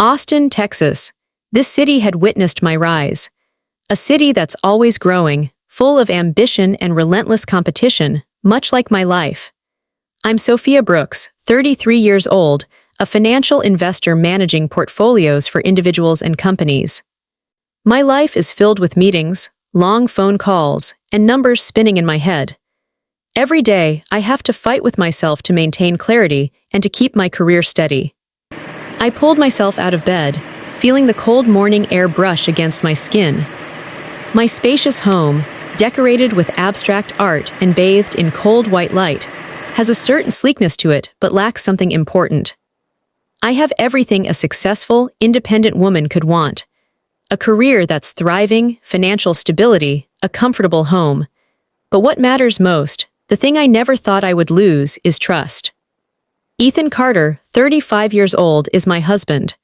Austin, Texas. This city had witnessed my rise. A city that's always growing, full of ambition and relentless competition, much like my life. I'm Sophia Brooks, 33 years old, a financial investor managing portfolios for individuals and companies. My life is filled with meetings, long phone calls, and numbers spinning in my head. Every day, I have to fight with myself to maintain clarity and to keep my career steady. I pulled myself out of bed, feeling the cold morning air brush against my skin. My spacious home, decorated with abstract art and bathed in cold white light, has a certain sleekness to it but lacks something important. I have everything a successful, independent woman could want. A career that's thriving, financial stability, a comfortable home. But what matters most, the thing I never thought I would lose, is trust. Ethan Carter, 35 years old, is my husband.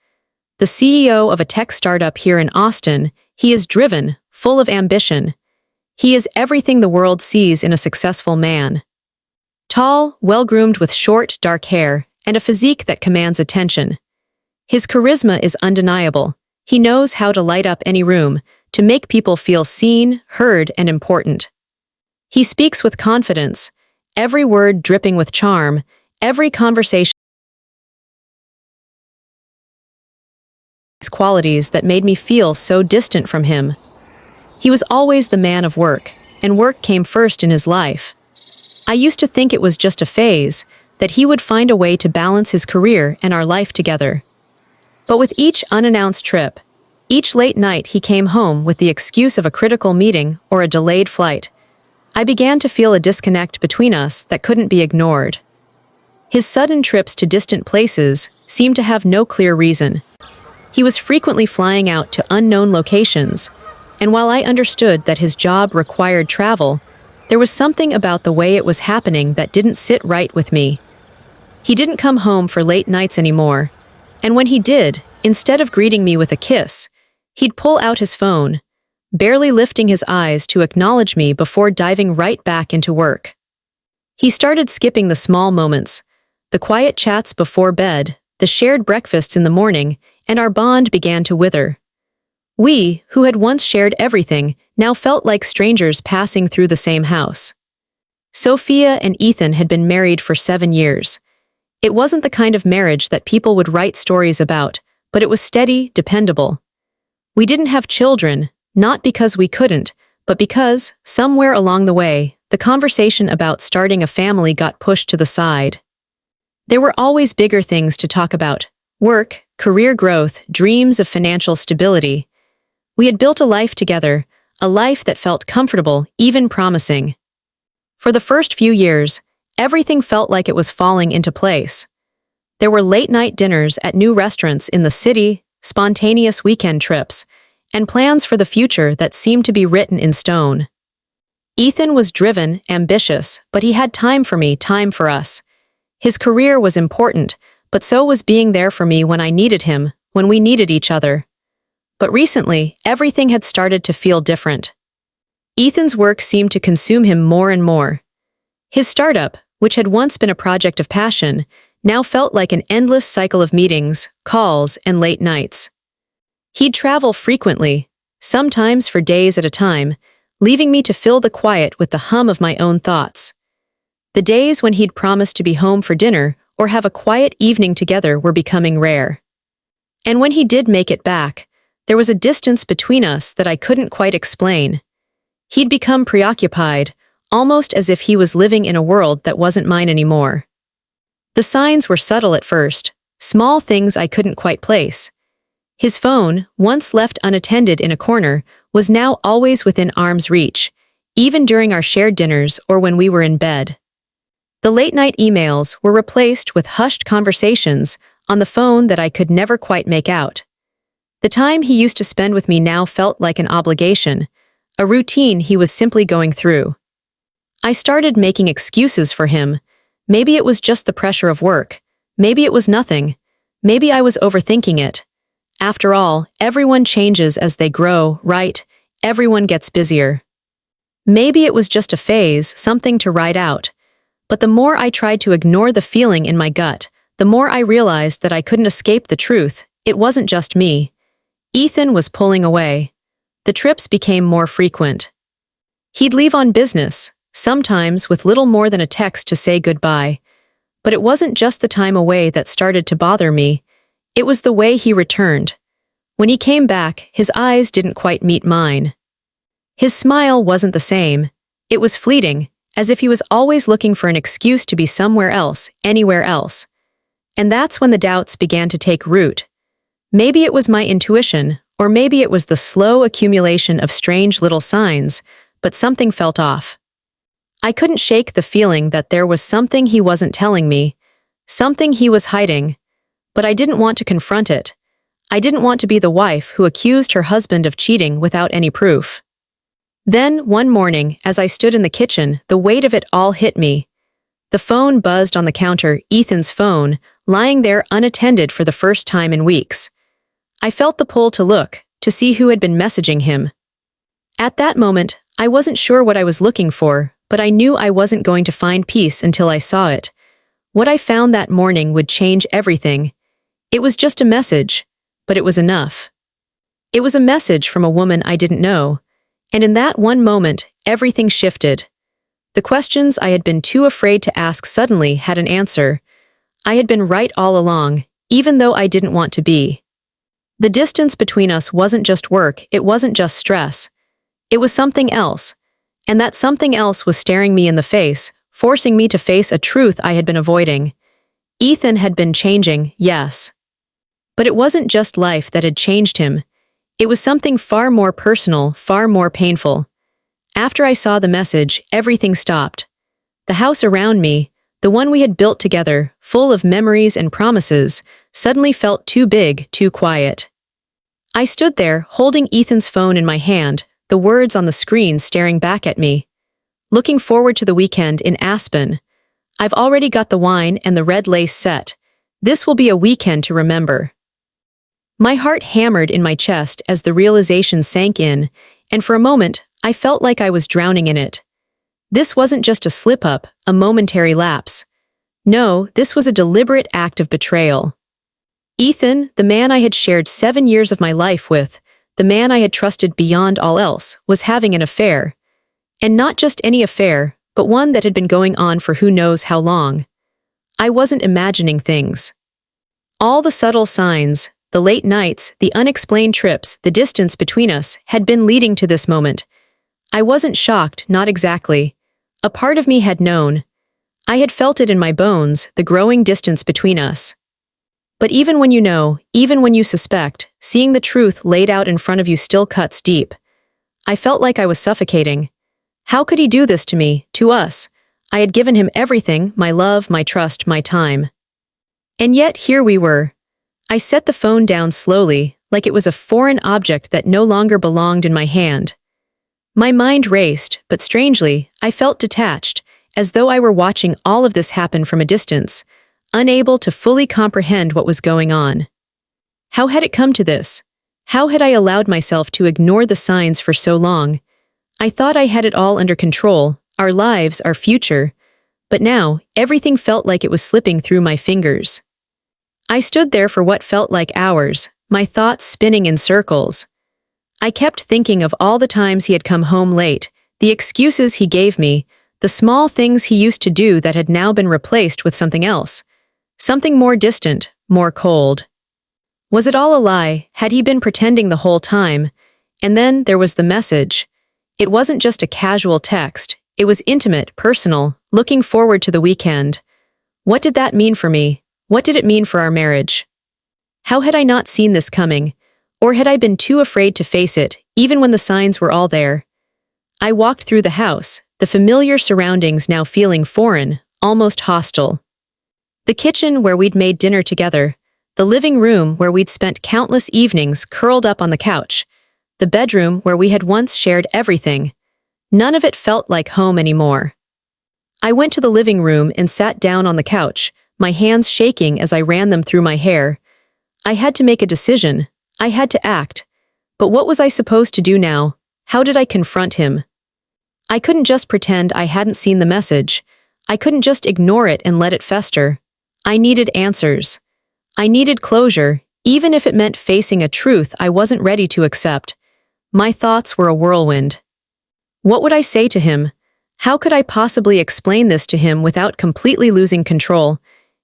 The CEO of a tech startup here in Austin, he is driven, full of ambition. He is everything the world sees in a successful man. Tall, well-groomed with short, dark hair, and a physique that commands attention. His charisma is undeniable. He knows how to light up any room, to make people feel seen, heard, and important. He speaks with confidence, every word dripping with charm, every conversation. Qualities that made me feel so distant from him. He was always the man of work, and work came first in his life. I used to think it was just a phase, that he would find a way to balance his career and our life together. But with each unannounced trip, each late night he came home with the excuse of a critical meeting or a delayed flight, I began to feel a disconnect between us that couldn't be ignored. His sudden trips to distant places seemed to have no clear reason. He was frequently flying out to unknown locations, and while I understood that his job required travel, there was something about the way it was happening that didn't sit right with me. He didn't come home for late nights anymore, and when he did, instead of greeting me with a kiss, he'd pull out his phone, barely lifting his eyes to acknowledge me before diving right back into work. He started skipping the small moments, the quiet chats before bed, the shared breakfasts in the morning, and our bond began to wither. We, who had once shared everything, now felt like strangers passing through the same house. Sophia and Ethan had been married for 7 years. It wasn't the kind of marriage that people would write stories about, but it was steady, dependable. We didn't have children, not because we couldn't, but because, somewhere along the way, the conversation about starting a family got pushed to the side. There were always bigger things to talk about: work, career growth, dreams of financial stability. We had built a life together, a life that felt comfortable, even promising. For the first few years, everything felt like it was falling into place. There were late-night dinners at new restaurants in the city, spontaneous weekend trips, and plans for the future that seemed to be written in stone. Ethan was driven, ambitious, but he had time for me, time for us. His career was important, but so was being there for me when I needed him, when we needed each other. But recently, everything had started to feel different. Ethan's work seemed to consume him more and more. His startup, which had once been a project of passion, now felt like an endless cycle of meetings, calls, and late nights. He'd travel frequently, sometimes for days at a time, leaving me to fill the quiet with the hum of my own thoughts. The days when he'd promised to be home for dinner or have a quiet evening together were becoming rare. And when he did make it back, there was a distance between us that I couldn't quite explain. He'd become preoccupied, almost as if he was living in a world that wasn't mine anymore. The signs were subtle at first, small things I couldn't quite place. His phone, once left unattended in a corner, was now always within arm's reach, even during our shared dinners or when we were in bed. The late-night emails were replaced with hushed conversations on the phone that I could never quite make out. The time he used to spend with me now felt like an obligation, a routine he was simply going through. I started making excuses for him. Maybe it was just the pressure of work. Maybe it was nothing. Maybe I was overthinking it. After all, everyone changes as they grow, right? Everyone gets busier. Maybe it was just a phase, something to ride out. But the more I tried to ignore the feeling in my gut, the more I realized that I couldn't escape the truth. it wasn't just me. Ethan was pulling away. The trips became more frequent. He'd leave on business, sometimes with little more than a text to say goodbye. But it wasn't just the time away that started to bother me. It was the way he returned. When he came back, his eyes didn't quite meet mine. His smile wasn't the same. It was fleeting, as if he was always looking for an excuse to be somewhere else, anywhere else. And that's when the doubts began to take root. Maybe it was my intuition, or maybe it was the slow accumulation of strange little signs, but something felt off. I couldn't shake the feeling that there was something he wasn't telling me, something he was hiding, but I didn't want to confront it. I didn't want to be the wife who accused her husband of cheating without any proof. Then, one morning, as I stood in the kitchen, the weight of it all hit me. The phone buzzed on the counter, Ethan's phone, lying there unattended for the first time in weeks. I felt the pull to look, to see who had been messaging him. At that moment, I wasn't sure what I was looking for, but I knew I wasn't going to find peace until I saw it. What I found that morning would change everything. It was just a message, but it was enough. It was a message from a woman I didn't know, and in that one moment, everything shifted. The questions I had been too afraid to ask suddenly had an answer. I had been right all along, even though I didn't want to be. The distance between us wasn't just work, it wasn't just stress. It was something else, and that something else was staring me in the face, forcing me to face a truth I had been avoiding. Ethan had been changing, yes. But it wasn't just life that had changed him. It was something far more personal, far more painful. After I saw the message, everything stopped. The house around me, the one we had built together, full of memories and promises, suddenly felt too big, too quiet. I stood there, holding Ethan's phone in my hand, the words on the screen staring back at me. Looking forward to the weekend in Aspen. I've already got the wine and the red lace set. This will be a weekend to remember. My heart hammered in my chest as the realization sank in, and for a moment, I felt like I was drowning in it. This wasn't just a slip-up, a momentary lapse. No, this was a deliberate act of betrayal. Ethan, the man I had shared 7 years of my life with, the man I had trusted beyond all else, was having an affair. And not just any affair, but one that had been going on for who knows how long. I wasn't imagining things. All the subtle signs, the late nights, the unexplained trips, the distance between us, had been leading to this moment. I wasn't shocked, not exactly. A part of me had known. I had felt it in my bones, the growing distance between us. But even when you know, even when you suspect, seeing the truth laid out in front of you still cuts deep. I felt like I was suffocating. How could he do this to me, to us? I had given him everything, my love, my trust, my time. And yet here we were. I set the phone down slowly, like it was a foreign object that no longer belonged in my hand. My mind raced, but strangely, I felt detached, as though I were watching all of this happen from a distance, unable to fully comprehend what was going on. How had it come to this? How had I allowed myself to ignore the signs for so long? I thought I had it all under control, our lives, our future, but now, everything felt like it was slipping through my fingers. I stood there for what felt like hours, my thoughts spinning in circles. I kept thinking of all the times he had come home late, the excuses he gave me, the small things he used to do that had now been replaced with something else. Something more distant, more cold. Was it all a lie? Had he been pretending the whole time? And then there was the message. It wasn't just a casual text. It was intimate, personal, looking forward to the weekend. What did that mean for me? What did it mean for our marriage? How had I not seen this coming? Or had I been too afraid to face it, even when the signs were all there? I walked through the house, the familiar surroundings now feeling foreign, almost hostile. The kitchen where we'd made dinner together, the living room where we'd spent countless evenings curled up on the couch, the bedroom where we had once shared everything. None of it felt like home anymore. I went to the living room and sat down on the couch, my hands shaking as I ran them through my hair. I had to make a decision. I had to act. But what was I supposed to do now? How did I confront him? I couldn't just pretend I hadn't seen the message. I couldn't just ignore it and let it fester. I needed answers. I needed closure, even if it meant facing a truth I wasn't ready to accept. My thoughts were a whirlwind. What would I say to him? How could I possibly explain this to him without completely losing control?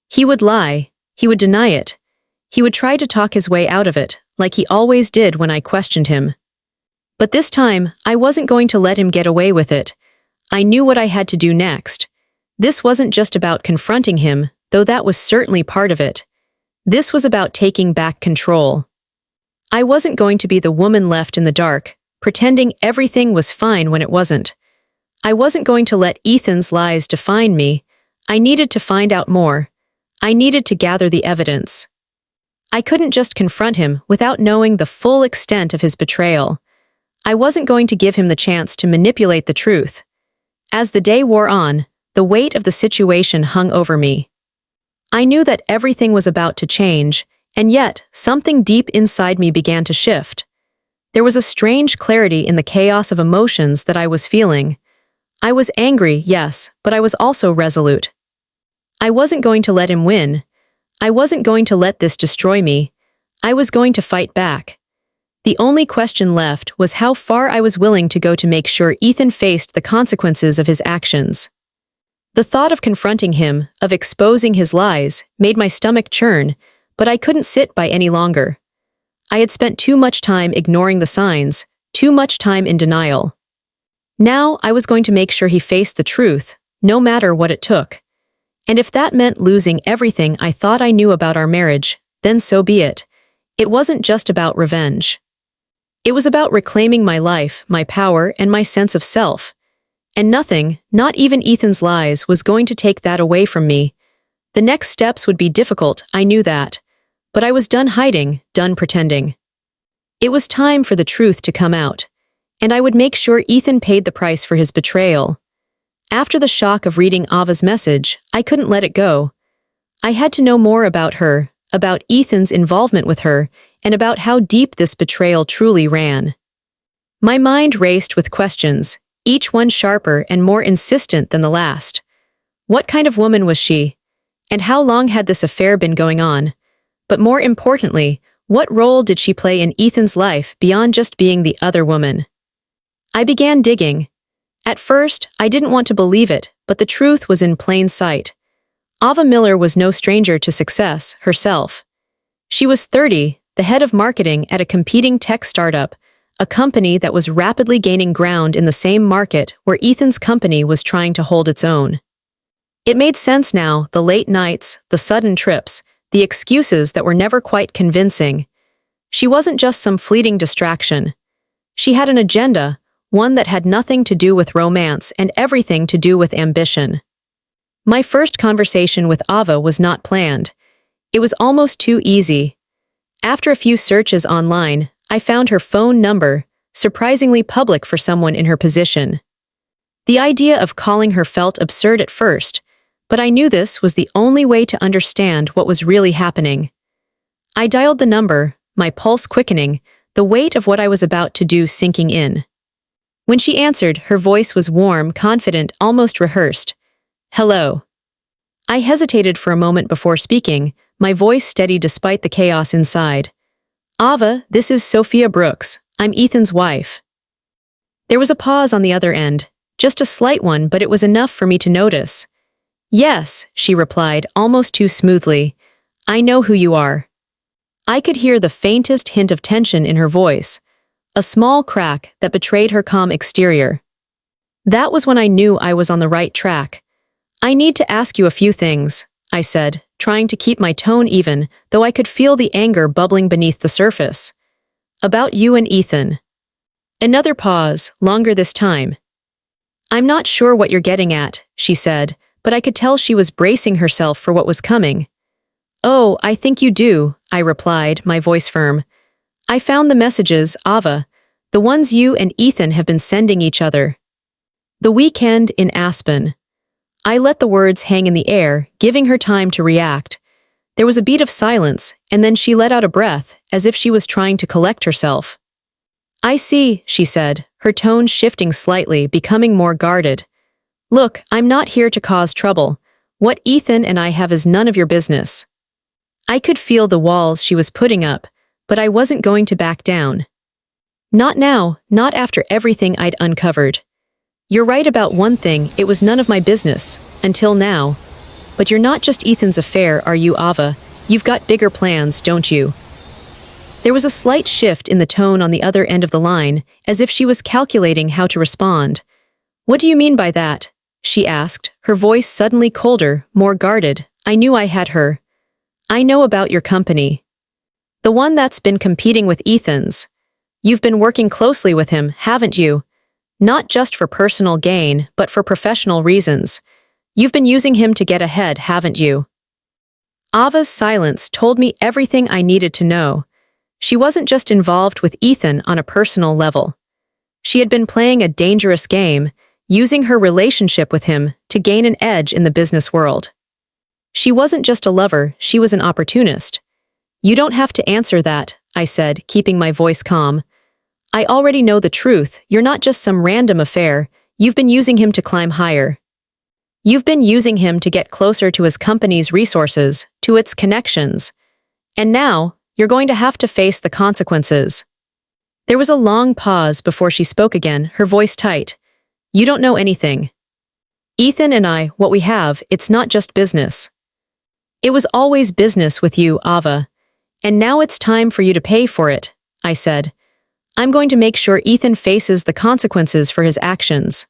He would lie. He would deny it. He would try to talk his way out of it, like he always did when I questioned him. But this time, I wasn't going to let him get away with it. I knew what I had to do next. This wasn't just about confronting him, though that was certainly part of it. This was about taking back control. I wasn't going to be the woman left in the dark, pretending everything was fine when it wasn't. I wasn't going to let Ethan's lies define me. I needed to find out more. I needed to gather the evidence. I couldn't just confront him without knowing the full extent of his betrayal. I wasn't going to give him the chance to manipulate the truth. As the day wore on, the weight of the situation hung over me. I knew that everything was about to change, and yet something deep inside me began to shift. There was a strange clarity in the chaos of emotions that I was feeling. I was angry, yes, but I was also resolute. I wasn't going to let him win. I wasn't going to let this destroy me. I was going to fight back. The only question left was how far I was willing to go to make sure Ethan faced the consequences of his actions. The thought of confronting him, of exposing his lies, made my stomach churn, but I couldn't sit by any longer. I had spent too much time ignoring the signs, too much time in denial. Now I was going to make sure he faced the truth, no matter what it took. And if that meant losing everything I thought I knew about our marriage, then so be it. It wasn't just about revenge. It was about reclaiming my life, my power, and my sense of self. And nothing, not even Ethan's lies, was going to take that away from me. The next steps would be difficult, I knew that. But I was done hiding, done pretending. It was time for the truth to come out. And I would make sure Ethan paid the price for his betrayal. After the shock of reading Ava's message, I couldn't let it go. I had to know more about her, about Ethan's involvement with her, and about how deep this betrayal truly ran. My mind raced with questions, each one sharper and more insistent than the last. What kind of woman was she? And how long had this affair been going on? But more importantly, what role did she play in Ethan's life beyond just being the other woman? I began digging. At first, I didn't want to believe it, but the truth was in plain sight. Ava Miller was no stranger to success, herself. She was 30, the head of marketing at a competing tech startup, a company that was rapidly gaining ground in the same market where Ethan's company was trying to hold its own. It made sense now, the late nights, the sudden trips, the excuses that were never quite convincing. She wasn't just some fleeting distraction. She had an agenda, one that had nothing to do with romance and everything to do with ambition. My first conversation with Ava was not planned. It was almost too easy. After a few searches online, I found her phone number, surprisingly public for someone in her position. The idea of calling her felt absurd at first, but I knew this was the only way to understand what was really happening. I dialed the number, my pulse quickening, the weight of what I was about to do sinking in. When she answered, her voice was warm, confident, almost rehearsed. "Hello." I hesitated for a moment before speaking, my voice steady despite the chaos inside. "Ava, this is Sophia Brooks. I'm Ethan's wife." There was a pause on the other end, just a slight one, but it was enough for me to notice. "Yes," she replied, almost too smoothly. "I know who you are." I could hear the faintest hint of tension in her voice, a small crack that betrayed her calm exterior. That was when I knew I was on the right track. "I need to ask you a few things," I said, trying to keep my tone even, though I could feel the anger bubbling beneath the surface. "About you and Ethan." Another pause, longer this time. "I'm not sure what you're getting at," she said, but I could tell she was bracing herself for what was coming. "Oh, I think you do," I replied, my voice firm. "I found the messages, Ava, the ones you and Ethan have been sending each other. The weekend in Aspen." I let the words hang in the air, giving her time to react. There was a beat of silence, and then she let out a breath, as if she was trying to collect herself. "I see," she said, her tone shifting slightly, becoming more guarded. "Look, I'm not here to cause trouble. What Ethan and I have is none of your business." I could feel the walls she was putting up, but I wasn't going to back down. Not now, not after everything I'd uncovered. You're right about one thing, it was none of my business, until now. But you're not just Ethan's affair, are you, Ava? You've got bigger plans, don't you? There was a slight shift in the tone on the other end of the line, as if she was calculating how to respond. What do you mean by that? She asked, her voice suddenly colder, more guarded. I knew I had her. I know about your company. The one that's been competing with Ethan's. You've been working closely with him, haven't you? Not just for personal gain, but for professional reasons. You've been using him to get ahead, haven't you? Ava's silence told me everything I needed to know. She wasn't just involved with Ethan on a personal level. She had been playing a dangerous game, using her relationship with him to gain an edge in the business world. She wasn't just a lover, she was an opportunist. You don't have to answer that, I said, keeping my voice calm. I already know the truth, you're not just some random affair, you've been using him to climb higher. You've been using him to get closer to his company's resources, to its connections. And now, you're going to have to face the consequences. There was a long pause before she spoke again, her voice tight. You don't know anything. Ethan and I, what we have, it's not just business. It was always business with you, Ava. And now it's time for you to pay for it, I said. I'm going to make sure Ethan faces the consequences for his actions.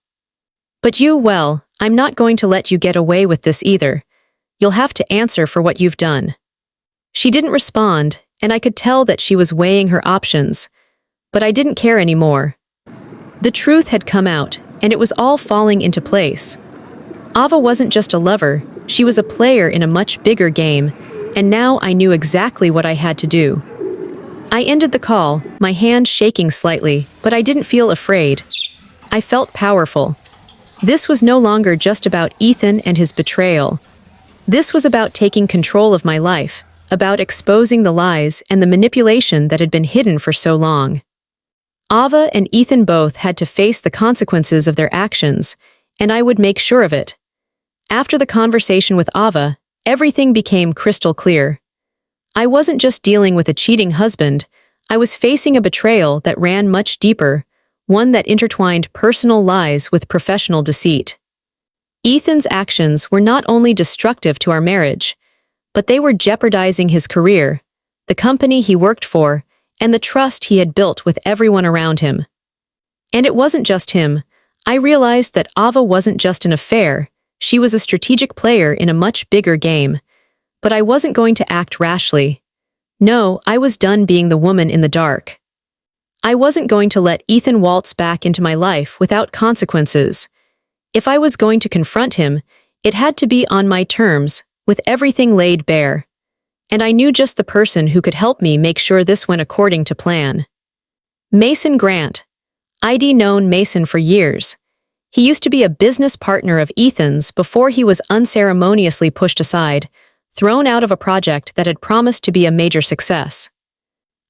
But you, well, I'm not going to let you get away with this either. You'll have to answer for what you've done. She didn't respond, and I could tell that she was weighing her options. But I didn't care anymore. The truth had come out, and it was all falling into place. Ava wasn't just a lover, she was a player in a much bigger game, and now I knew exactly what I had to do. I ended the call, my hand shaking slightly, but I didn't feel afraid. I felt powerful. This was no longer just about Ethan and his betrayal. This was about taking control of my life, about exposing the lies and the manipulation that had been hidden for so long. Ava and Ethan both had to face the consequences of their actions, and I would make sure of it. After the conversation with Ava, everything became crystal clear. I wasn't just dealing with a cheating husband, I was facing a betrayal that ran much deeper, one that intertwined personal lies with professional deceit. Ethan's actions were not only destructive to our marriage, but they were jeopardizing his career, the company he worked for, and the trust he had built with everyone around him. And it wasn't just him. I realized that Ava wasn't just an affair, she was a strategic player in a much bigger game. But I wasn't going to act rashly. No, I was done being the woman in the dark. I wasn't going to let Ethan waltz back into my life without consequences. If I was going to confront him, it had to be on my terms, with everything laid bare. And I knew just the person who could help me make sure this went according to plan. Mason Grant. I'd known Mason for years. He used to be a business partner of Ethan's before he was unceremoniously pushed aside, thrown out of a project that had promised to be a major success.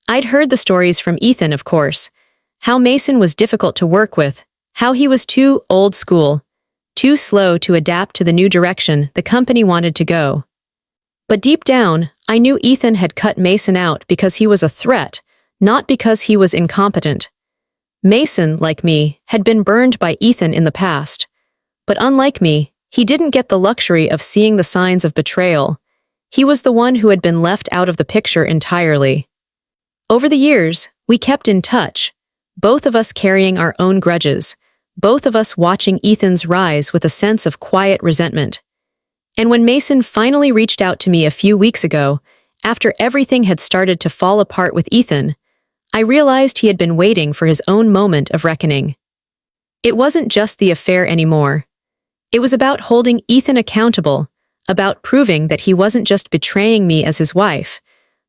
I'd heard the stories from Ethan, of course, how Mason was difficult to work with, how he was too old school, too slow to adapt to the new direction the company wanted to go. But deep down, I knew Ethan had cut Mason out because he was a threat, not because he was incompetent. Mason, like me, had been burned by Ethan in the past. But unlike me, he didn't get the luxury of seeing the signs of betrayal. He was the one who had been left out of the picture entirely. Over the years, we kept in touch, both of us carrying our own grudges, both of us watching Ethan's rise with a sense of quiet resentment. And when Mason finally reached out to me a few weeks ago, after everything had started to fall apart with Ethan, I realized he had been waiting for his own moment of reckoning. It wasn't just the affair anymore. It was about holding Ethan accountable, about proving that he wasn't just betraying me as his wife,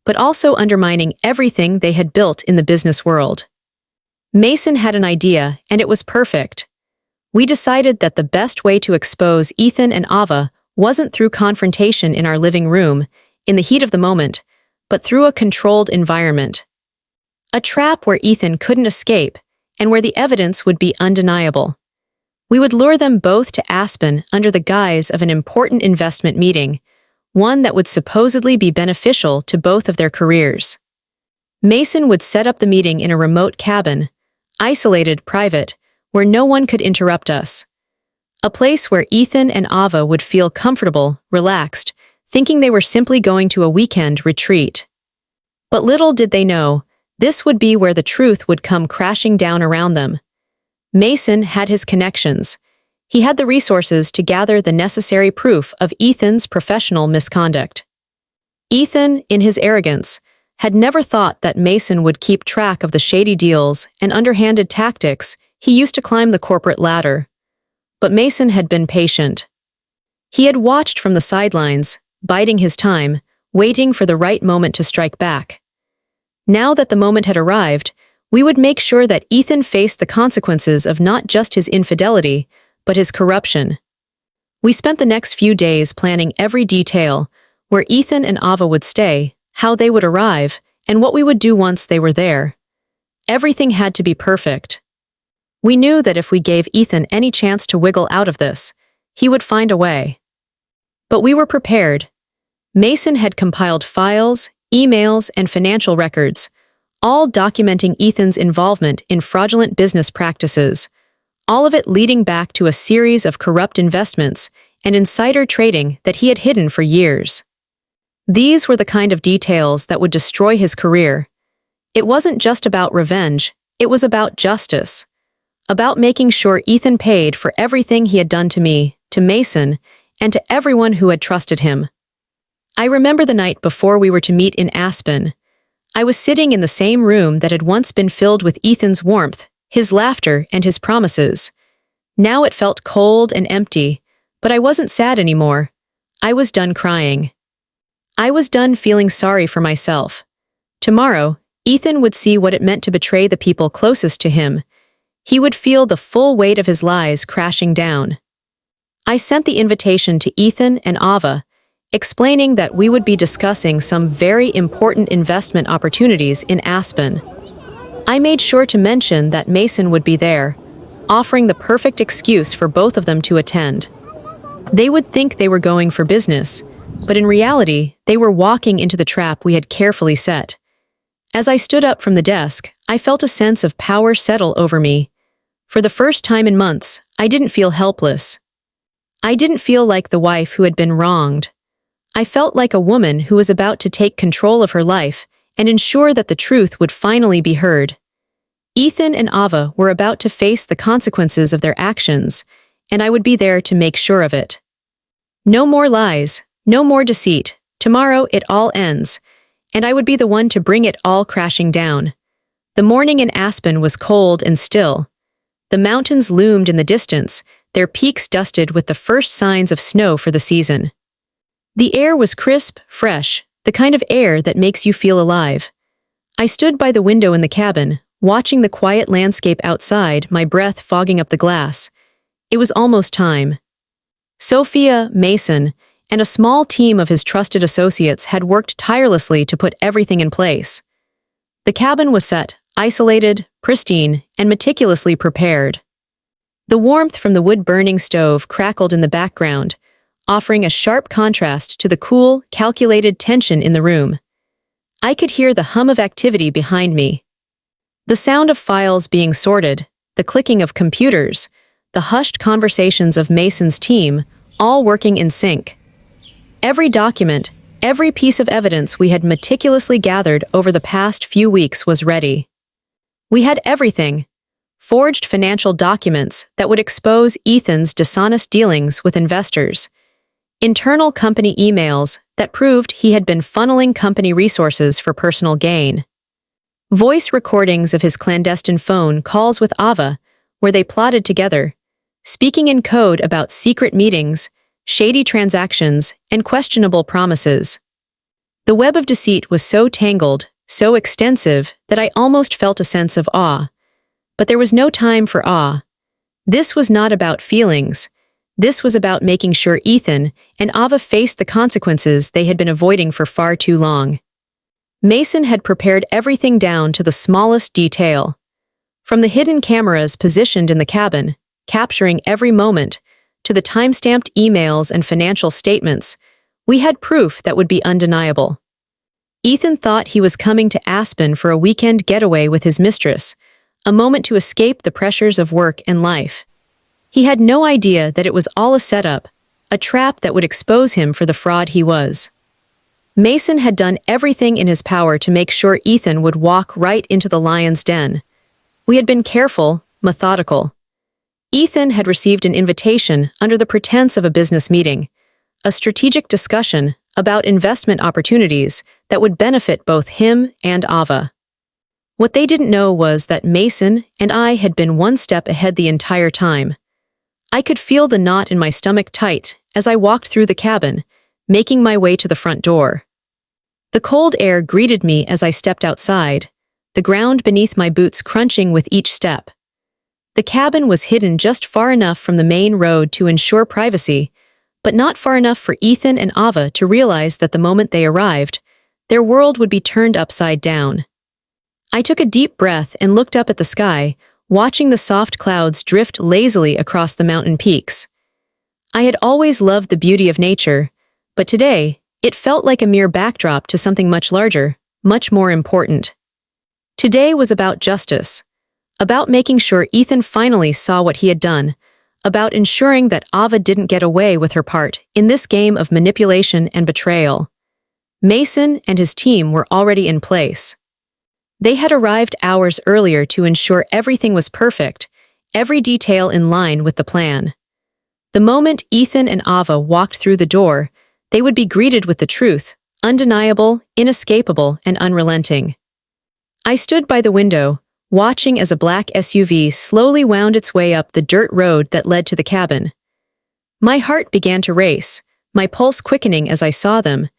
but also undermining everything they had built in the business world. Mason had an idea, and it was perfect. We decided that the best way to expose Ethan and Ava wasn't through confrontation in our living room, in the heat of the moment, but through a controlled environment. A trap where Ethan couldn't escape, and where the evidence would be undeniable. We would lure them both to Aspen under the guise of an important investment meeting, one that would supposedly be beneficial to both of their careers. Mason would set up the meeting in a remote cabin, isolated, private, where no one could interrupt us. A place where Ethan and Ava would feel comfortable, relaxed, thinking they were simply going to a weekend retreat. But little did they know, this would be where the truth would come crashing down around them. Mason had his connections. He had the resources to gather the necessary proof of Ethan's professional misconduct. Ethan, in his arrogance, had never thought that Mason would keep track of the shady deals and underhanded tactics he used to climb the corporate ladder. But Mason had been patient. He had watched from the sidelines, biding his time, waiting for the right moment to strike back. Now that the moment had arrived, we would make sure that Ethan faced the consequences of not just his infidelity, but his corruption. We spent the next few days planning every detail, where Ethan and Ava would stay, how they would arrive, and what we would do once they were there. Everything had to be perfect. We knew that if we gave Ethan any chance to wiggle out of this, he would find a way. But we were prepared. Mason had compiled files, emails, and financial records, all documenting Ethan's involvement in fraudulent business practices, all of it leading back to a series of corrupt investments and insider trading that he had hidden for years. These were the kind of details that would destroy his career. It wasn't just about revenge, it was about justice. About making sure Ethan paid for everything he had done to me, to Mason, and to everyone who had trusted him. I remember the night before we were to meet in Aspen. I was sitting in the same room that had once been filled with Ethan's warmth, his laughter, and his promises. Now it felt cold and empty, but I wasn't sad anymore. I was done crying. I was done feeling sorry for myself. Tomorrow, Ethan would see what it meant to betray the people closest to him. He would feel the full weight of his lies crashing down. I sent the invitation to Ethan and Ava, explaining that we would be discussing some very important investment opportunities in Aspen. I made sure to mention that Mason would be there, offering the perfect excuse for both of them to attend. They would think they were going for business, but in reality, they were walking into the trap we had carefully set. As I stood up from the desk, I felt a sense of power settle over me. For the first time in months, I didn't feel helpless. I didn't feel like the wife who had been wronged. I felt like a woman who was about to take control of her life and ensure that the truth would finally be heard. Ethan and Ava were about to face the consequences of their actions, and I would be there to make sure of it. No more lies, no more deceit. Tomorrow it all ends, and I would be the one to bring it all crashing down. The morning in Aspen was cold and still. The mountains loomed in the distance, their peaks dusted with the first signs of snow for the season. The air was crisp, fresh, the kind of air that makes you feel alive. I stood by the window in the cabin, watching the quiet landscape outside, my breath fogging up the glass. It was almost time. Sophia, Mason, and a small team of his trusted associates had worked tirelessly to put everything in place. The cabin was set, isolated, pristine, and meticulously prepared. The warmth from the wood-burning stove crackled in the background, offering a sharp contrast to the cool, calculated tension in the room. I could hear the hum of activity behind me. The sound of files being sorted, the clicking of computers, the hushed conversations of Mason's team, all working in sync. Every document, every piece of evidence we had meticulously gathered over the past few weeks was ready. We had everything: forged financial documents that would expose Ethan's dishonest dealings with investors, internal company emails that proved he had been funneling company resources for personal gain, voice recordings of his clandestine phone calls with Ava, where they plotted together, speaking in code about secret meetings, shady transactions, and questionable promises. The web of deceit was so tangled, so extensive, that I almost felt a sense of awe. But there was no time for awe. This was not about feelings. This was about making sure Ethan and Ava faced the consequences they had been avoiding for far too long. Mason had prepared everything down to the smallest detail. From the hidden cameras positioned in the cabin, capturing every moment, to the time-stamped emails and financial statements, We had proof that would be undeniable. Ethan thought he was coming to Aspen for a weekend getaway with his mistress, a moment to escape the pressures of work and life. He had no idea that it was all a setup, a trap that would expose him for the fraud he was. Mason had done everything in his power to make sure Ethan would walk right into the lion's den. We had been careful, methodical. Ethan had received an invitation under the pretense of a business meeting, a strategic discussion about investment opportunities that would benefit both him and Ava. What they didn't know was that Mason and I had been one step ahead the entire time. I could feel the knot in my stomach tight as I walked through the cabin, making my way to the front door. The cold air greeted me as I stepped outside, the ground beneath my boots crunching with each step. The cabin was hidden just far enough from the main road to ensure privacy, but not far enough for Ethan and Ava to realize that the moment they arrived, their world would be turned upside down. I took a deep breath and looked up at the sky, watching the soft clouds drift lazily across the mountain peaks. I had always loved the beauty of nature, but today, it felt like a mere backdrop to something much larger, much more important. Today was about justice, about making sure Ethan finally saw what he had done, about ensuring that Ava didn't get away with her part in this game of manipulation and betrayal. Mason and his team were already in place. They had arrived hours earlier to ensure everything was perfect, every detail in line with the plan. The moment Ethan and Ava walked through the door, they would be greeted with the truth, undeniable, inescapable, and unrelenting. I stood by the window, watching as a black SUV slowly wound its way up the dirt road that led to the cabin. My heart began to race, my pulse quickening as I saw them,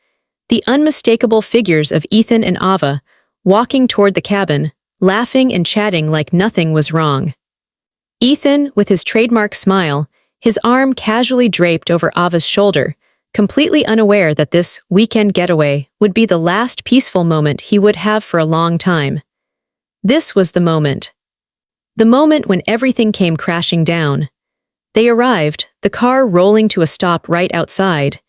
the unmistakable figures of Ethan and Ava, walking toward the cabin, laughing and chatting like nothing was wrong. Ethan, with his trademark smile, his arm casually draped over Ava's shoulder, completely unaware that this weekend getaway would be the last peaceful moment he would have for a long time. This was the moment. The moment when everything came crashing down. They arrived, the car rolling to a stop right outside.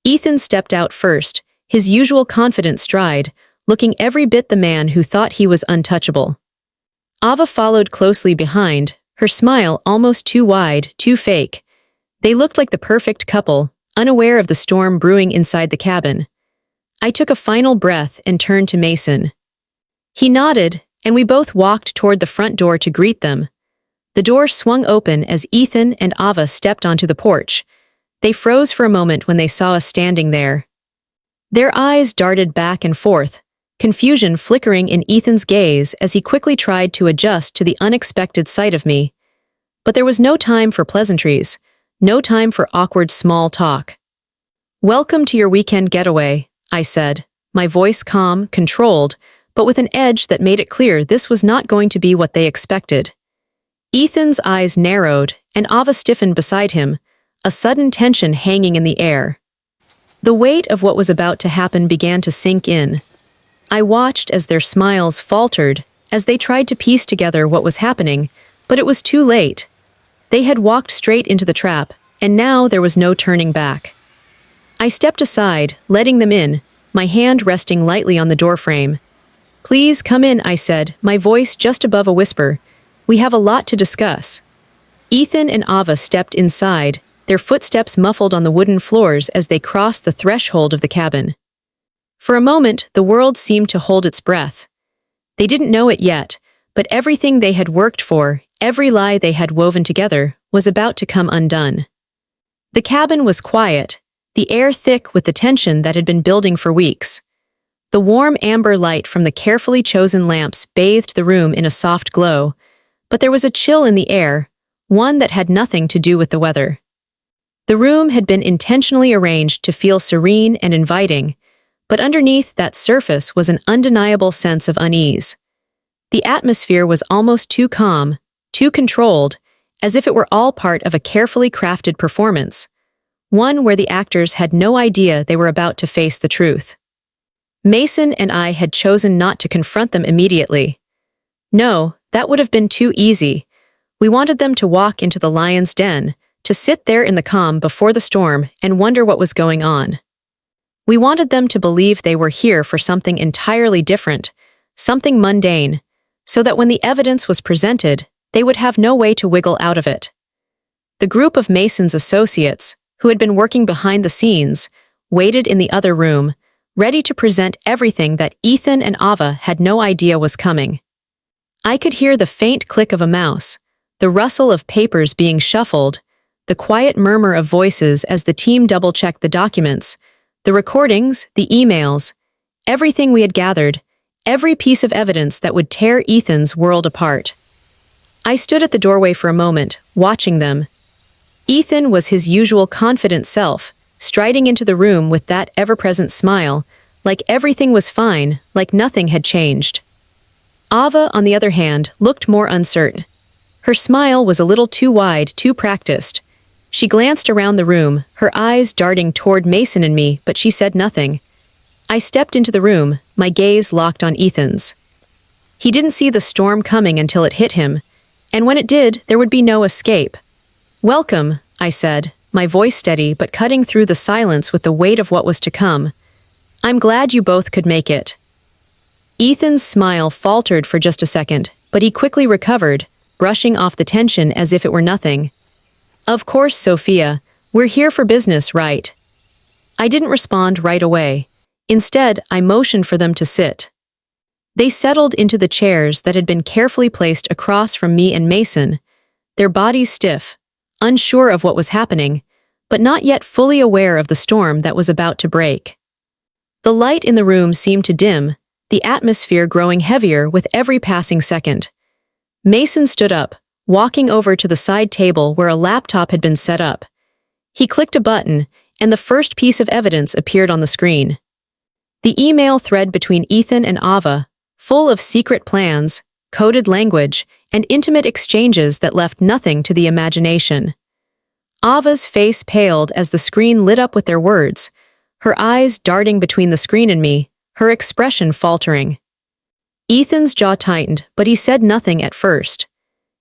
Ethan stepped out first, his usual confident stride, looking every bit the man who thought he was untouchable. Ava followed closely behind, her smile almost too wide, too fake. They looked like the perfect couple, unaware of the storm brewing inside the cabin. I took a final breath and turned to Mason. He nodded, and we both walked toward the front door to greet them. The door swung open as Ethan and Ava stepped onto the porch. They froze for a moment when they saw us standing there. Their eyes darted back and forth, confusion flickering in Ethan's gaze as he quickly tried to adjust to the unexpected sight of me. But there was no time for pleasantries, no time for awkward small talk. "Welcome to your weekend getaway," I said, my voice calm, controlled, but with an edge that made it clear this was not going to be what they expected. Ethan's eyes narrowed, and Ava stiffened beside him, a sudden tension hanging in the air. The weight of what was about to happen began to sink in. I watched as their smiles faltered, as they tried to piece together what was happening, but it was too late. They had walked straight into the trap, and now there was no turning back. I stepped aside, letting them in, my hand resting lightly on the doorframe. "Please come in," I said, my voice just above a whisper. "We have a lot to discuss." Ethan and Ava stepped inside, their footsteps muffled on the wooden floors as they crossed the threshold of the cabin. For a moment, the world seemed to hold its breath. They didn't know it yet, but everything they had worked for, every lie they had woven together, was about to come undone. The cabin was quiet, the air thick with the tension that had been building for weeks. The warm amber light from the carefully chosen lamps bathed the room in a soft glow, but there was a chill in the air, one that had nothing to do with the weather. The room had been intentionally arranged to feel serene and inviting, but underneath that surface was an undeniable sense of unease. The atmosphere was almost too calm, too controlled, as if it were all part of a carefully crafted performance, one where the actors had no idea they were about to face the truth. Mason and I had chosen not to confront them immediately. No, that would have been too easy. We wanted them to walk into the lion's den, to sit there in the calm before the storm and wonder what was going on. We wanted them to believe they were here for something entirely different, something mundane, so that when the evidence was presented, they would have no way to wiggle out of it. The group of Mason's associates, who had been working behind the scenes, waited in the other room, ready to present everything that Ethan and Ava had no idea was coming. I could hear the faint click of a mouse, the rustle of papers being shuffled, the quiet murmur of voices as the team double-checked the documents, the recordings, the emails, everything we had gathered, every piece of evidence that would tear Ethan's world apart. I stood at the doorway for a moment, watching them. Ethan was his usual confident self, striding into the room with that ever-present smile, like everything was fine, like nothing had changed. Ava, on the other hand, looked more uncertain. Her smile was a little too wide, too practiced. She glanced around the room, her eyes darting toward Mason and me, but she said nothing. I stepped into the room, my gaze locked on Ethan's. He didn't see the storm coming until it hit him, and when it did, there would be no escape. "Welcome," I said, my voice steady but cutting through the silence with the weight of what was to come. "I'm glad you both could make it." Ethan's smile faltered for just a second, but he quickly recovered, brushing off the tension as if it were nothing. "Of course, Sophia, we're here for business, right?" I didn't respond right away. Instead, I motioned for them to sit. They settled into the chairs that had been carefully placed across from me and Mason, their bodies stiff, unsure of what was happening, but not yet fully aware of the storm that was about to break. The light in the room seemed to dim, the atmosphere growing heavier with every passing second. Mason stood up, walking over to the side table where a laptop had been set up. He clicked a button, and the first piece of evidence appeared on the screen. The email thread between Ethan and Ava, full of secret plans, coded language, and intimate exchanges that left nothing to the imagination. Ava's face paled as the screen lit up with their words, her eyes darting between the screen and me, her expression faltering. Ethan's jaw tightened, but he said nothing at first.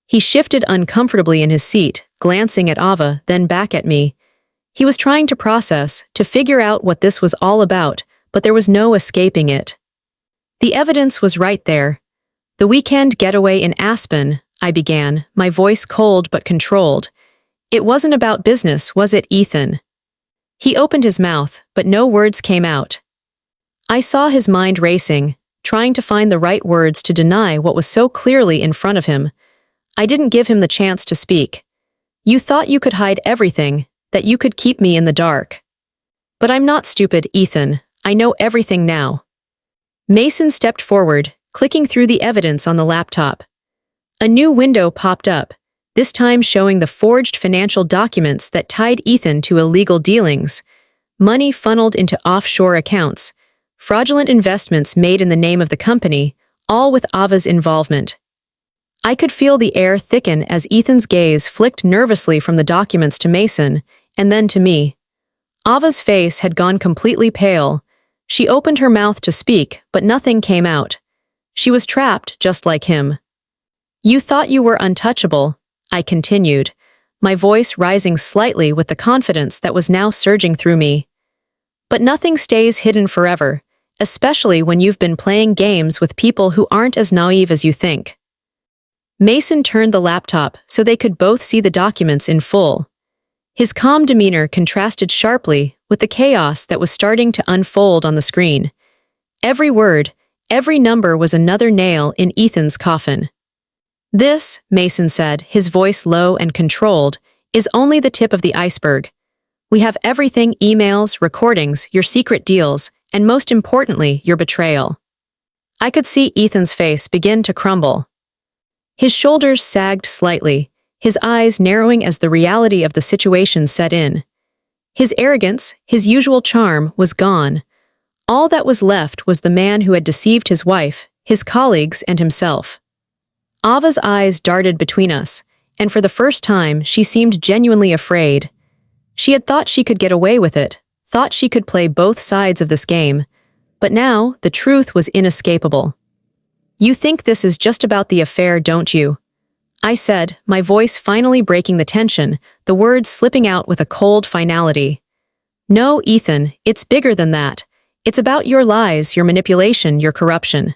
He shifted uncomfortably in his seat, glancing at Ava, then back at me. He was trying to process, to figure out what this was all about, but there was no escaping it. The evidence was right there. "The weekend getaway in Aspen," I began, my voice cold but controlled. "It wasn't about business, was it, Ethan?" He opened his mouth, but no words came out. I saw his mind racing, trying to find the right words to deny what was so clearly in front of him. I didn't give him the chance to speak. "You thought you could hide everything, that you could keep me in the dark." "But I'm not stupid, Ethan. I know everything now." Mason stepped forward, clicking through the evidence on the laptop. A new window popped up, this time showing the forged financial documents that tied Ethan to illegal dealings, money funneled into offshore accounts, fraudulent investments made in the name of the company, all with Ava's involvement. I could feel the air thicken as Ethan's gaze flicked nervously from the documents to Mason, and then to me. Ava's face had gone completely pale. She opened her mouth to speak, but nothing came out. She was trapped, just like him. "You thought you were untouchable," I continued, my voice rising slightly with the confidence that was now surging through me. "But nothing stays hidden forever, especially when you've been playing games with people who aren't as naive as you think." Mason turned the laptop so they could both see the documents in full. His calm demeanor contrasted sharply with the chaos that was starting to unfold on the screen. Every word, every number was another nail in Ethan's coffin. "This," Mason said, his voice low and controlled, "is only the tip of the iceberg. We have everything: emails, recordings, your secret deals, and most importantly, your betrayal." I could see Ethan's face begin to crumble. His shoulders sagged slightly, his eyes narrowing as the reality of the situation set in. His arrogance, his usual charm, was gone. All that was left was the man who had deceived his wife, his colleagues, and himself. Ava's eyes darted between us, and for the first time she seemed genuinely afraid. She had thought she could get away with it, thought she could play both sides of this game, but now the truth was inescapable. "You think this is just about the affair, don't you?" I said, my voice finally breaking the tension, the words slipping out with a cold finality. No, Ethan, it's bigger than that. It's about your lies, your manipulation, your corruption.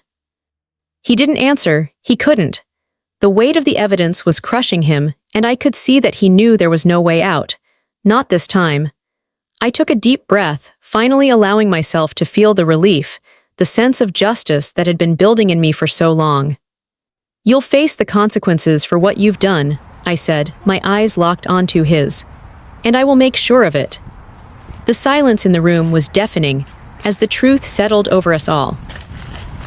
He didn't answer, he couldn't. The weight of the evidence was crushing him, and I could see that he knew there was no way out. Not this time. I took a deep breath, finally allowing myself to feel the relief, the sense of justice that had been building in me for so long. You'll face the consequences for what you've done, I said, my eyes locked onto his. And I will make sure of it. The silence in the room was deafening, as the truth settled over us all.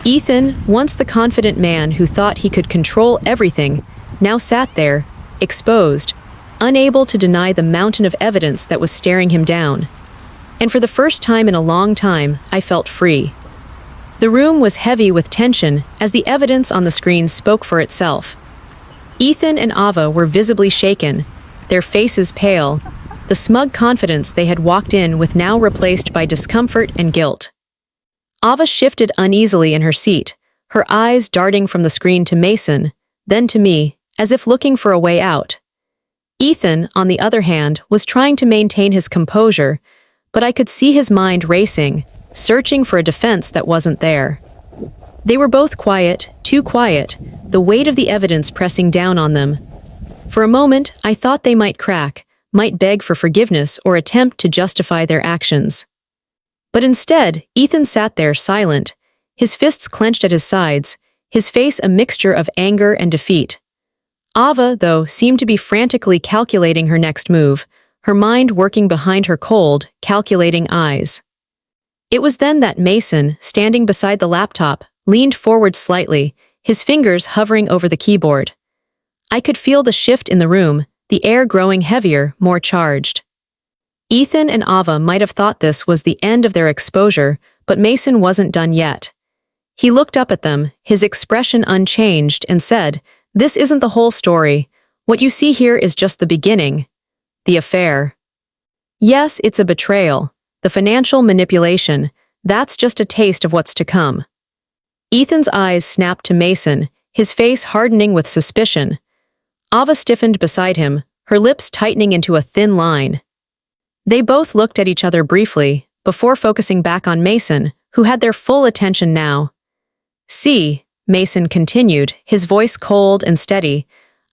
Ethan, once the confident man who thought he could control everything, now sat there, exposed, unable to deny the mountain of evidence that was staring him down. And for the first time in a long time, I felt free. The room was heavy with tension as the evidence on the screen spoke for itself. Ethan and Ava were visibly shaken, their faces pale, the smug confidence they had walked in with now replaced by discomfort and guilt. Ava shifted uneasily in her seat, her eyes darting from the screen to Mason, then to me, as if looking for a way out. Ethan, on the other hand, was trying to maintain his composure, but I could see his mind racing, searching for a defense that wasn't there. They were both quiet, too quiet, the weight of the evidence pressing down on them. For a moment, I thought they might crack, might beg for forgiveness or attempt to justify their actions. But instead, Ethan sat there silent, his fists clenched at his sides, his face a mixture of anger and defeat. Ava, though, seemed to be frantically calculating her next move, her mind working behind her cold, calculating eyes. It was then that Mason, standing beside the laptop, leaned forward slightly, his fingers hovering over the keyboard. I could feel the shift in the room, the air growing heavier, more charged. Ethan and Ava might have thought this was the end of their exposure, but Mason wasn't done yet. He looked up at them, his expression unchanged, and said, "This isn't the whole story. What you see here is just the beginning. The affair. Yes, it's a betrayal. The financial manipulation. That's just a taste of what's to come." Ethan's eyes snapped to Mason, his face hardening with suspicion. Ava stiffened beside him, her lips tightening into a thin line. They both looked at each other briefly, before focusing back on Mason, who had their full attention now. "See," Mason continued, his voice cold and steady,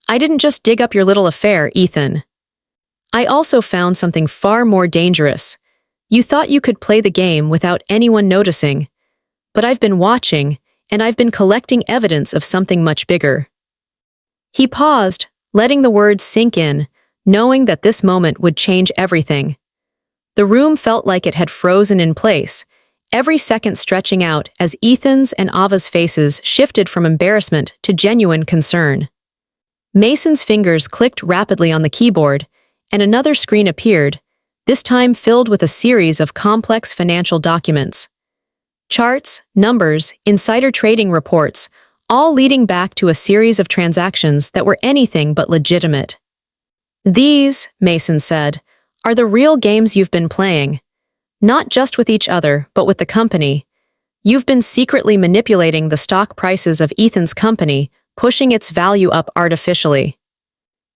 "I didn't just dig up your little affair, Ethan. I also found something far more dangerous. You thought you could play the game without anyone noticing. But I've been watching, and I've been collecting evidence of something much bigger." He paused, letting the words sink in, knowing that this moment would change everything. The room felt like it had frozen in place, every second stretching out as Ethan's and Ava's faces shifted from embarrassment to genuine concern. Mason's fingers clicked rapidly on the keyboard, and another screen appeared, this time filled with a series of complex financial documents. Charts, numbers, insider trading reports, all leading back to a series of transactions that were anything but legitimate. "These," Mason said, "are the real games you've been playing. Not just with each other, but with the company. You've been secretly manipulating the stock prices of Ethan's company, pushing its value up artificially.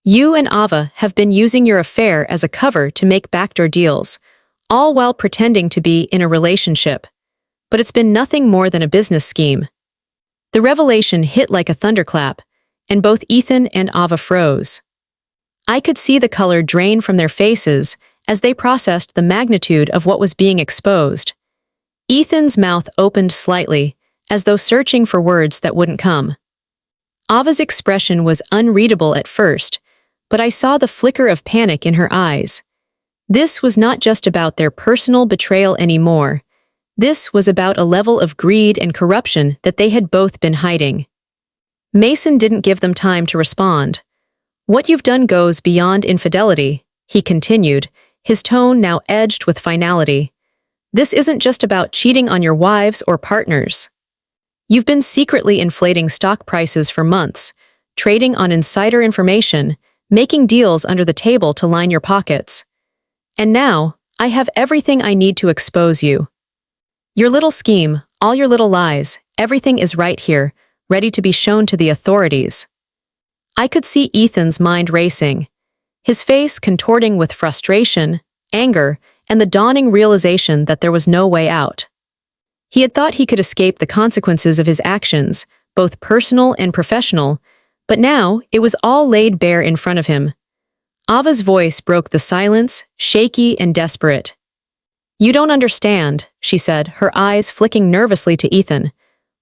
You and Ava have been using your affair as a cover to make backdoor deals, all while pretending to be in a relationship. But it's been nothing more than a business scheme." The revelation hit like a thunderclap, and both Ethan and Ava froze. I could see the color drain from their faces as they processed the magnitude of what was being exposed. Ethan's mouth opened slightly, as though searching for words that wouldn't come. Ava's expression was unreadable at first, but I saw the flicker of panic in her eyes. This was not just about their personal betrayal anymore. This was about a level of greed and corruption that they had both been hiding. Mason didn't give them time to respond. "What you've done goes beyond infidelity," he continued, his tone now edged with finality. "This isn't just about cheating on your wives or partners. You've been secretly inflating stock prices for months, trading on insider information, making deals under the table to line your pockets. And now, I have everything I need to expose you. Your little scheme, all your little lies, everything is right here, ready to be shown to the authorities." I could see Ethan's mind racing, his face contorting with frustration, anger, and the dawning realization that there was no way out. He had thought he could escape the consequences of his actions, both personal and professional, but now it was all laid bare in front of him. Ava's voice broke the silence, shaky and desperate. "You don't understand," she said, her eyes flicking nervously to Ethan.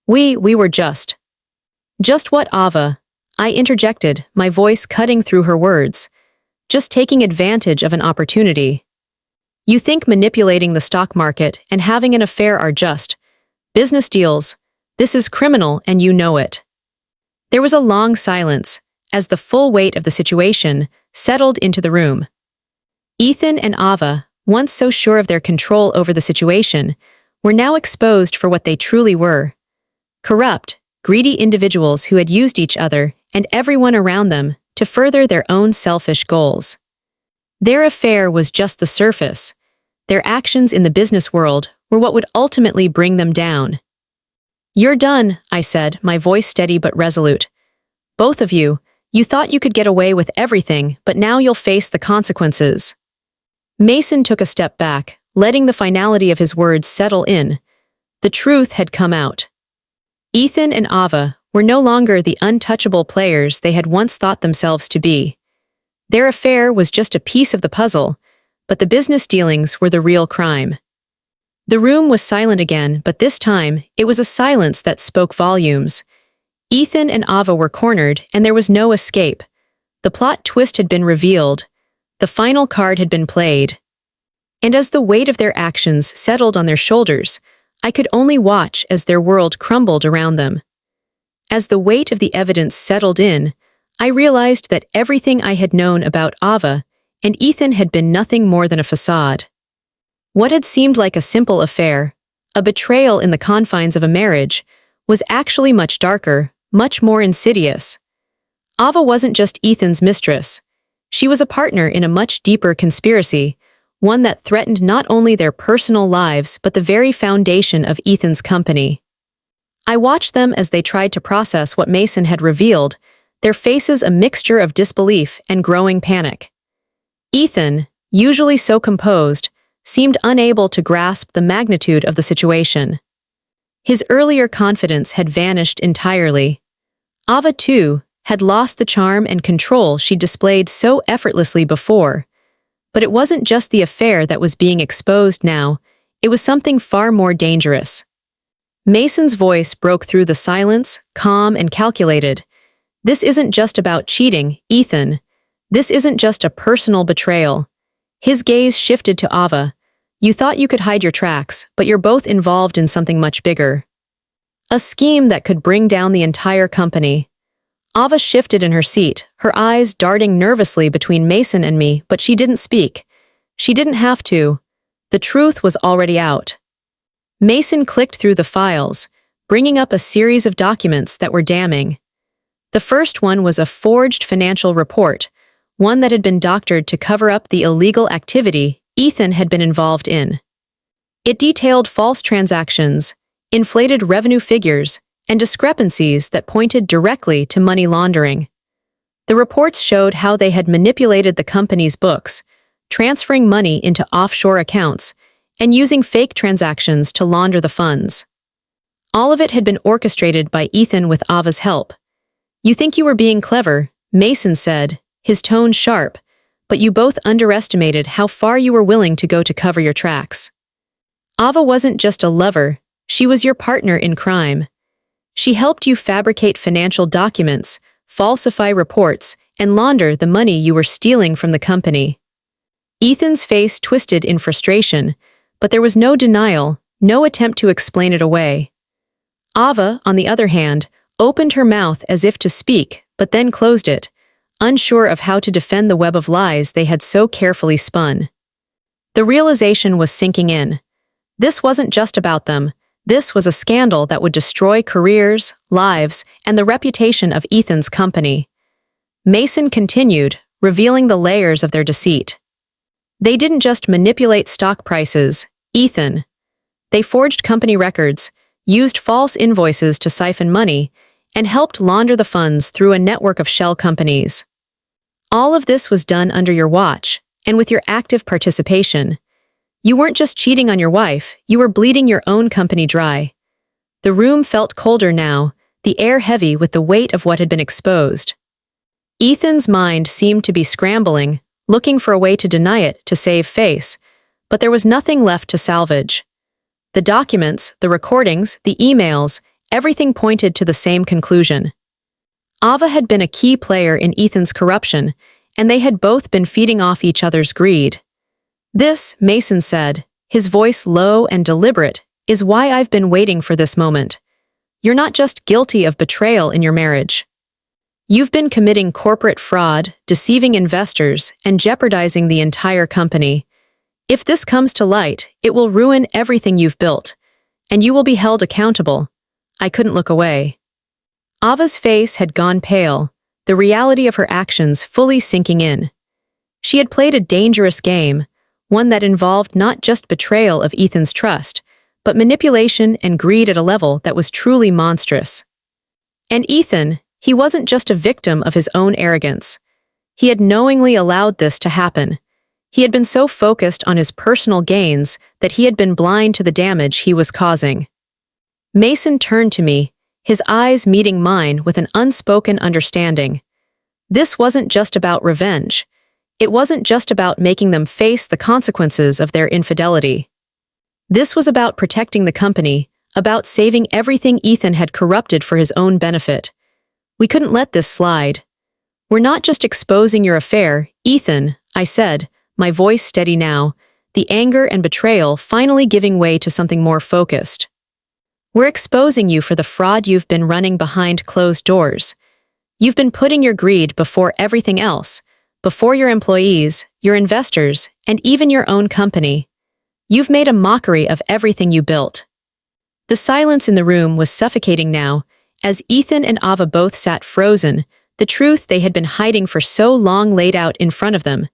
We were just." "Just what, Ava?" I interjected, my voice cutting through her words. "Just taking advantage of an opportunity. You think manipulating the stock market and having an affair are just business deals. This is criminal and you know it." There was a long silence, as the full weight of the situation settled into the room. Ethan and Ava, once so sure of their control over the situation, were now exposed for what they truly were. Corrupt, greedy individuals who had used each other and everyone around them to further their own selfish goals. Their affair was just the surface. Their actions in the business world were what would ultimately bring them down. "You're done," I said, my voice steady but resolute. "Both of you, you thought you could get away with everything, but now you'll face the consequences." Mason took a step back, letting the finality of his words settle in. The truth had come out. Ethan and Ava were no longer the untouchable players they had once thought themselves to be. Their affair was just a piece of the puzzle, but the business dealings were the real crime. The room was silent again, but this time it was a silence that spoke volumes. Ethan and Ava were cornered, and there was no escape. The plot twist had been revealed. The final card had been played. And as the weight of their actions settled on their shoulders, I could only watch as their world crumbled around them. As the weight of the evidence settled in, I realized that everything I had known about Ava and Ethan had been nothing more than a facade. What had seemed like a simple affair, a betrayal in the confines of a marriage, was actually much darker, much more insidious. Ava wasn't just Ethan's mistress. She was a partner in a much deeper conspiracy, one that threatened not only their personal lives but the very foundation of Ethan's company. I watched them as they tried to process what Mason had revealed, their faces a mixture of disbelief and growing panic. Ethan, usually so composed, seemed unable to grasp the magnitude of the situation. His earlier confidence had vanished entirely. Ava, too, had lost the charm and control she displayed so effortlessly before. But it wasn't just the affair that was being exposed now, it was something far more dangerous. Mason's voice broke through the silence, calm and calculated. "This isn't just about cheating, Ethan. This isn't just a personal betrayal." His gaze shifted to Ava. "You thought you could hide your tracks, but you're both involved in something much bigger. A scheme that could bring down the entire company." Ava shifted in her seat, her eyes darting nervously between Mason and me, but she didn't speak. She didn't have to. The truth was already out. Mason clicked through the files, bringing up a series of documents that were damning. The first one was a forged financial report, one that had been doctored to cover up the illegal activity Ethan had been involved in. It detailed false transactions, inflated revenue figures, and discrepancies that pointed directly to money laundering. The reports showed how they had manipulated the company's books, transferring money into offshore accounts, and using fake transactions to launder the funds. All of it had been orchestrated by Ethan with Ava's help. "You think you were being clever," Mason said, his tone sharp, "but you both underestimated how far you were willing to go to cover your tracks. Ava wasn't just a lover, she was your partner in crime. She helped you fabricate financial documents, falsify reports, and launder the money you were stealing from the company." Ethan's face twisted in frustration, but there was no denial, no attempt to explain it away. Ava, on the other hand, opened her mouth as if to speak, but then closed it, unsure of how to defend the web of lies they had so carefully spun. The realization was sinking in. This wasn't just about them. This was a scandal that would destroy careers, lives, and the reputation of Ethan's company. Mason continued, revealing the layers of their deceit. They didn't just manipulate stock prices, Ethan. They forged company records, used false invoices to siphon money, and helped launder the funds through a network of shell companies. All of this was done under your watch, and with your active participation. You weren't just cheating on your wife, you were bleeding your own company dry. The room felt colder now, the air heavy with the weight of what had been exposed. Ethan's mind seemed to be scrambling, looking for a way to deny it to save face, but there was nothing left to salvage. The documents, the recordings, the emails, everything pointed to the same conclusion. Ava had been a key player in Ethan's corruption, and they had both been feeding off each other's greed. This, Mason said, his voice low and deliberate, is why I've been waiting for this moment. You're not just guilty of betrayal in your marriage. You've been committing corporate fraud, deceiving investors, and jeopardizing the entire company. If this comes to light, it will ruin everything you've built, and you will be held accountable. I couldn't look away. Ava's face had gone pale, the reality of her actions fully sinking in. She had played a dangerous game, one that involved not just betrayal of Ethan's trust, but manipulation and greed at a level that was truly monstrous. And Ethan, he wasn't just a victim of his own arrogance. He had knowingly allowed this to happen. He had been so focused on his personal gains that he had been blind to the damage he was causing. Mason turned to me, his eyes meeting mine with an unspoken understanding. This wasn't just about revenge. It wasn't just about making them face the consequences of their infidelity. This was about protecting the company, about saving everything Ethan had corrupted for his own benefit. We couldn't let this slide. We're not just exposing your affair, Ethan, I said, my voice steady now, the anger and betrayal finally giving way to something more focused. We're exposing you for the fraud you've been running behind closed doors. You've been putting your greed before everything else, before your employees, your investors, and even your own company. You've made a mockery of everything you built. The silence in the room was suffocating now, as Ethan and Ava both sat frozen, the truth they had been hiding for so long laid out in front of them.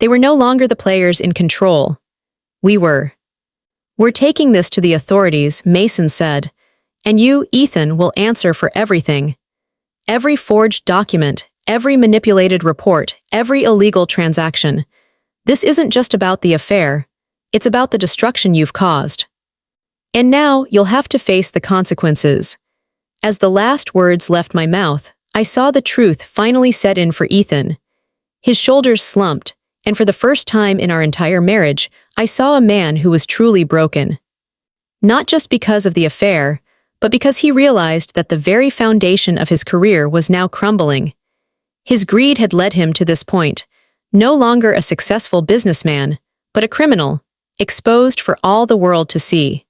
They were no longer the players in control. We were. We're taking this to the authorities, Mason said, and you, Ethan, will answer for everything. Every forged document, every manipulated report, every illegal transaction. This isn't just about the affair. It's about the destruction you've caused. And now you'll have to face the consequences. As the last words left my mouth, I saw the truth finally set in for Ethan. His shoulders slumped, and for the first time in our entire marriage, I saw a man who was truly broken. Not just because of the affair, but because he realized that the very foundation of his career was now crumbling. His greed had led him to this point, no longer a successful businessman, but a criminal, exposed for all the world to see.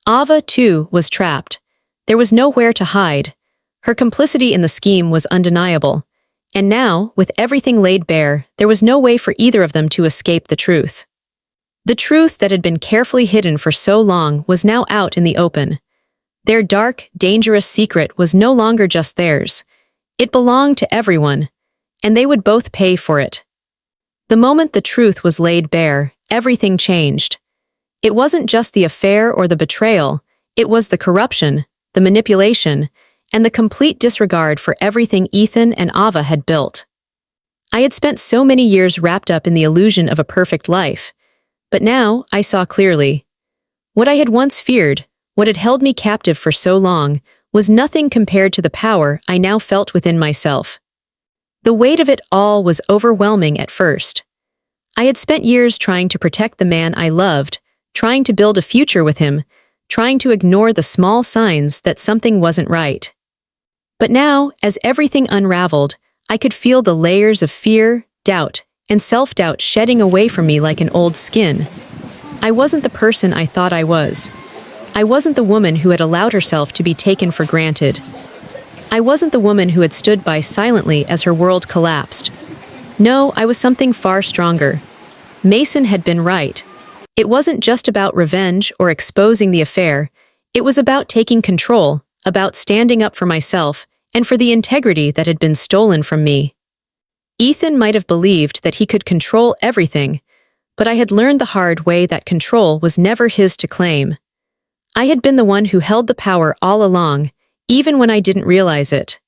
Ava, too, was trapped. There was nowhere to hide. Her complicity in the scheme was undeniable. And now, with everything laid bare, there was no way for either of them to escape the truth. The truth that had been carefully hidden for so long was now out in the open. Their dark, dangerous secret was no longer just theirs. It belonged to everyone, and they would both pay for it. The moment the truth was laid bare, everything changed. It wasn't just the affair or the betrayal, it was the corruption, the manipulation, and the complete disregard for everything Ethan and Ava had built. I had spent so many years wrapped up in the illusion of a perfect life, but now I saw clearly. What I had once feared, what had held me captive for so long, was nothing compared to the power I now felt within myself. The weight of it all was overwhelming at first. I had spent years trying to protect the man I loved, trying to build a future with him, trying to ignore the small signs that something wasn't right. But now, as everything unraveled, I could feel the layers of fear, doubt, and self-doubt shedding away from me like an old skin. I wasn't the person I thought I was. I wasn't the woman who had allowed herself to be taken for granted. I wasn't the woman who had stood by silently as her world collapsed. No, I was something far stronger. Mason had been right. It wasn't just about revenge or exposing the affair. It was about taking control, about standing up for myself, and for the integrity that had been stolen from me. Ethan might have believed that he could control everything, but I had learned the hard way that control was never his to claim. I had been the one who held the power all along, even when I didn't realize it.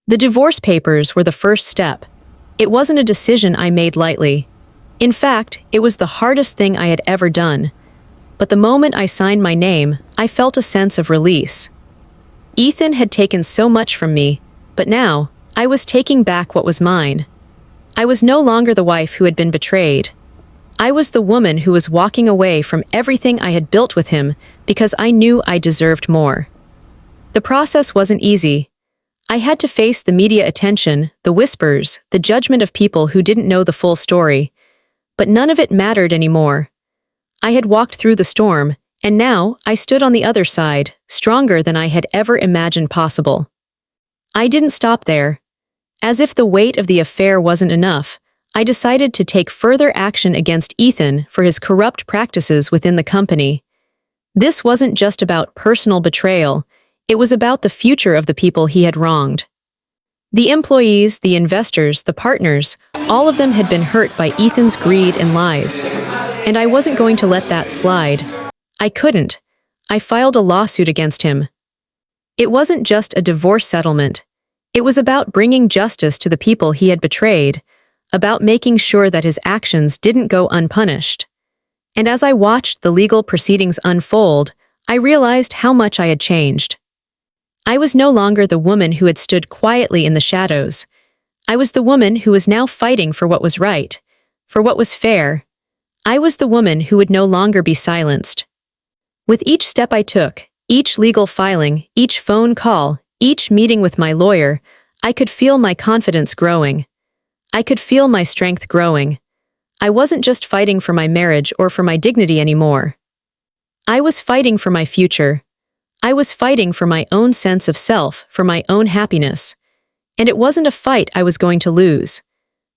The divorce papers were the first step. It wasn't a decision I made lightly. In fact, it was the hardest thing I had ever done. But the moment I signed my name, I felt a sense of release. Ethan had taken so much from me, but now, I was taking back what was mine. I was no longer the wife who had been betrayed. I was the woman who was walking away from everything I had built with him because I knew I deserved more. The process wasn't easy. I had to face the media attention, the whispers, the judgment of people who didn't know the full story. But none of it mattered anymore. I had walked through the storm, and now I stood on the other side, stronger than I had ever imagined possible. I didn't stop there. As if the weight of the affair wasn't enough, I decided to take further action against Ethan for his corrupt practices within the company. This wasn't just about personal betrayal, it was about the future of the people he had wronged. The employees, the investors, the partners, all of them had been hurt by Ethan's greed and lies. And I wasn't going to let that slide. I couldn't. I filed a lawsuit against him. It wasn't just a divorce settlement. It was about bringing justice to the people he had betrayed, about making sure that his actions didn't go unpunished. And as I watched the legal proceedings unfold, I realized how much I had changed. I was no longer the woman who had stood quietly in the shadows. I was the woman who was now fighting for what was right, for what was fair. I was the woman who would no longer be silenced. With each step I took, each legal filing, each phone call, each meeting with my lawyer, I could feel my confidence growing. I could feel my strength growing. I wasn't just fighting for my marriage or for my dignity anymore. I was fighting for my future. I was fighting for my own sense of self, for my own happiness. And it wasn't a fight I was going to lose.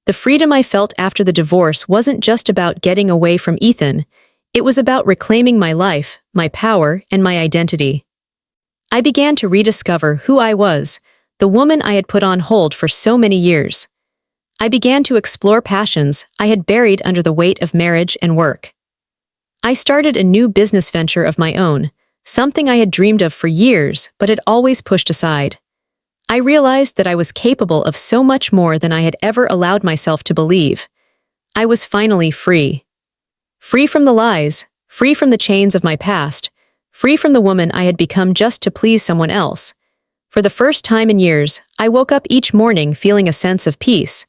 The freedom I felt after the divorce wasn't just about getting away from Ethan. It was about reclaiming my life, my power, and my identity. I began to rediscover who I was, the woman I had put on hold for so many years. I began to explore passions I had buried under the weight of marriage and work. I started a new business venture of my own, something I had dreamed of for years but had always pushed aside. I realized that I was capable of so much more than I had ever allowed myself to believe. I was finally free. Free from the lies, free from the chains of my past, free from the woman I had become just to please someone else. For the first time in years, I woke up each morning feeling a sense of peace.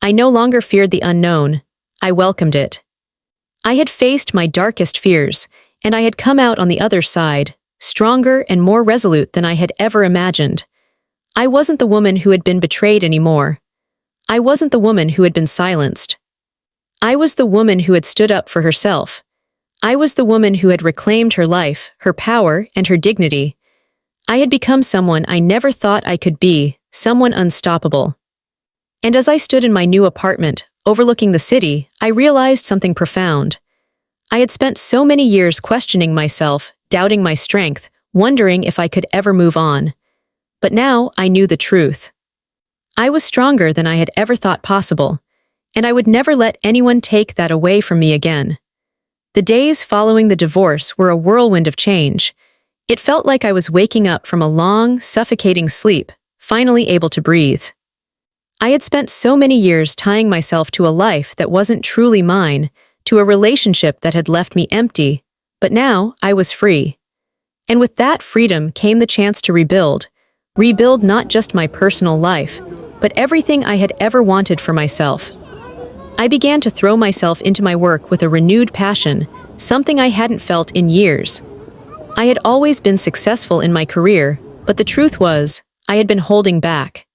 I no longer feared the unknown. I welcomed it. I had faced my darkest fears, and I had come out on the other side, stronger and more resolute than I had ever imagined. I wasn't the woman who had been betrayed anymore. I wasn't the woman who had been silenced. I was the woman who had stood up for herself. I was the woman who had reclaimed her life, her power, and her dignity. I had become someone I never thought I could be, someone unstoppable. And as I stood in my new apartment, overlooking the city, I realized something profound. I had spent so many years questioning myself, doubting my strength, wondering if I could ever move on. But now I knew the truth. I was stronger than I had ever thought possible, and I would never let anyone take that away from me again. The days following the divorce were a whirlwind of change. It felt like I was waking up from a long, suffocating sleep, finally able to breathe. I had spent so many years tying myself to a life that wasn't truly mine, to a relationship that had left me empty, but now I was free. And with that freedom came the chance to rebuild not just my personal life, but everything I had ever wanted for myself. I began to throw myself into my work with a renewed passion, something I hadn't felt in years. I had always been successful in my career, but the truth was, I had been holding back.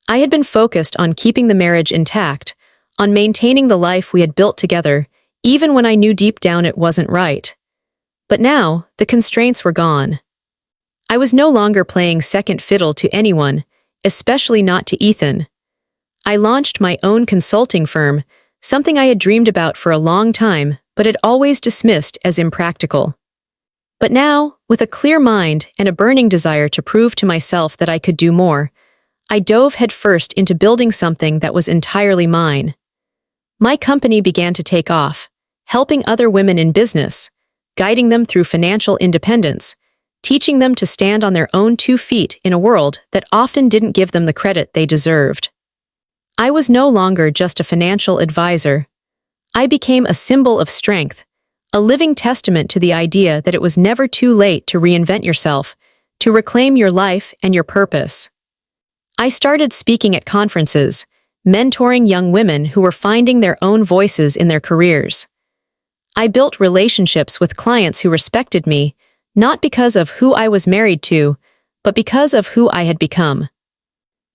I had been focused on keeping the marriage intact, on maintaining the life we had built together, even when I knew deep down it wasn't right. But now, the constraints were gone. I was no longer playing second fiddle to anyone, especially not to Ethan. I launched my own consulting firm, something I had dreamed about for a long time, but had always dismissed as impractical. But now, with a clear mind and a burning desire to prove to myself that I could do more, I dove headfirst into building something that was entirely mine. My company began to take off, helping other women in business, guiding them through financial independence, teaching them to stand on their own 2 feet in a world that often didn't give them the credit they deserved. I was no longer just a financial advisor. I became a symbol of strength, a living testament to the idea that it was never too late to reinvent yourself, to reclaim your life and your purpose. I started speaking at conferences, mentoring young women who were finding their own voices in their careers. I built relationships with clients who respected me, not because of who I was married to, but because of who I had become.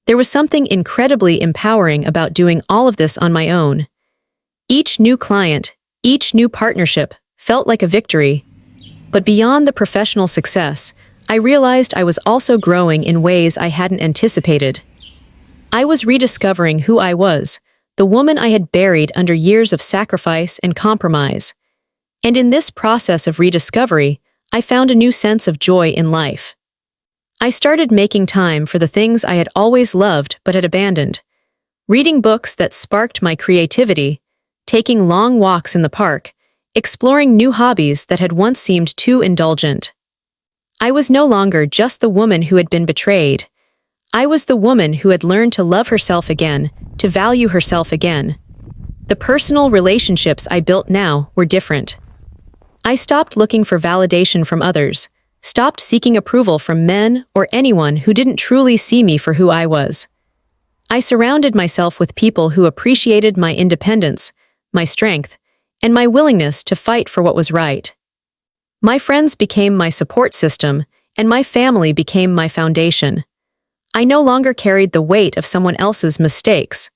There was something incredibly empowering about doing all of this on my own. Each new client, each new partnership felt like a victory. But beyond the professional success, I realized I was also growing in ways I hadn't anticipated. I was rediscovering who I was, the woman I had buried under years of sacrifice and compromise. And in this process of rediscovery, I found a new sense of joy in life. I started making time for the things I had always loved but had abandoned. Reading books that sparked my creativity, taking long walks in the park, exploring new hobbies that had once seemed too indulgent. I was no longer just the woman who had been betrayed. I was the woman who had learned to love herself again, to value herself again. The personal relationships I built now were different. I stopped looking for validation from others, stopped seeking approval from men or anyone who didn't truly see me for who I was. I surrounded myself with people who appreciated my independence, my strength, and my willingness to fight for what was right. My friends became my support system, and my family became my foundation. I no longer carried the weight of someone else's mistakes.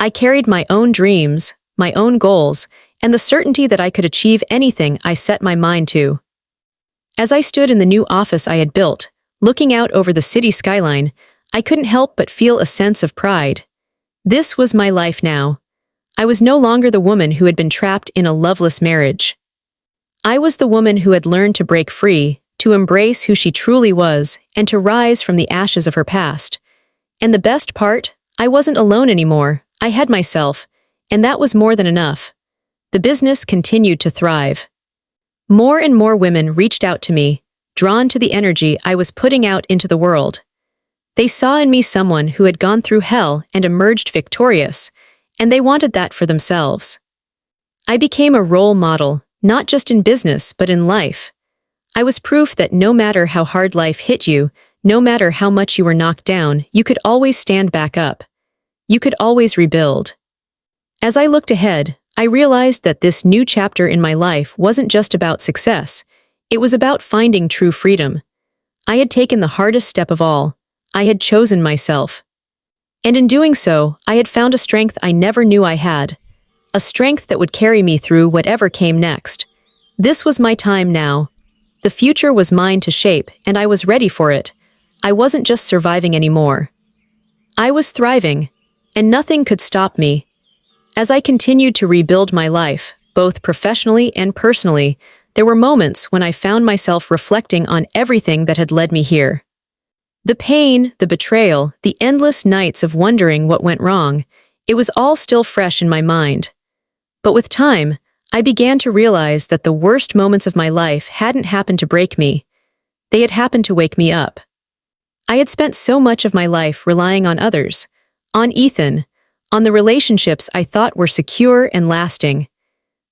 I carried my own dreams, my own goals, and the certainty that I could achieve anything I set my mind to. As I stood in the new office I had built, looking out over the city skyline, I couldn't help but feel a sense of pride. This was my life now. I was no longer the woman who had been trapped in a loveless marriage. I was the woman who had learned to break free, to embrace who she truly was, and to rise from the ashes of her past. And the best part, I wasn't alone anymore. I had myself, and that was more than enough. The business continued to thrive. More and more women reached out to me, drawn to the energy I was putting out into the world. They saw in me someone who had gone through hell and emerged victorious, and they wanted that for themselves. I became a role model, not just in business but in life. I was proof that no matter how hard life hit you, no matter how much you were knocked down, you could always stand back up. You could always rebuild. As I looked ahead, I realized that this new chapter in my life wasn't just about success. It was about finding true freedom. I had taken the hardest step of all. I had chosen myself. And in doing so, I had found a strength I never knew I had. A strength that would carry me through whatever came next. This was my time now. The future was mine to shape, and I was ready for it. I wasn't just surviving anymore. I was thriving, and nothing could stop me. As I continued to rebuild my life, both professionally and personally, there were moments when I found myself reflecting on everything that had led me here. The pain, the betrayal, the endless nights of wondering what went wrong, it was all still fresh in my mind. But with time, I began to realize that the worst moments of my life hadn't happened to break me. They had happened to wake me up. I had spent so much of my life relying on others, on Ethan, on the relationships I thought were secure and lasting.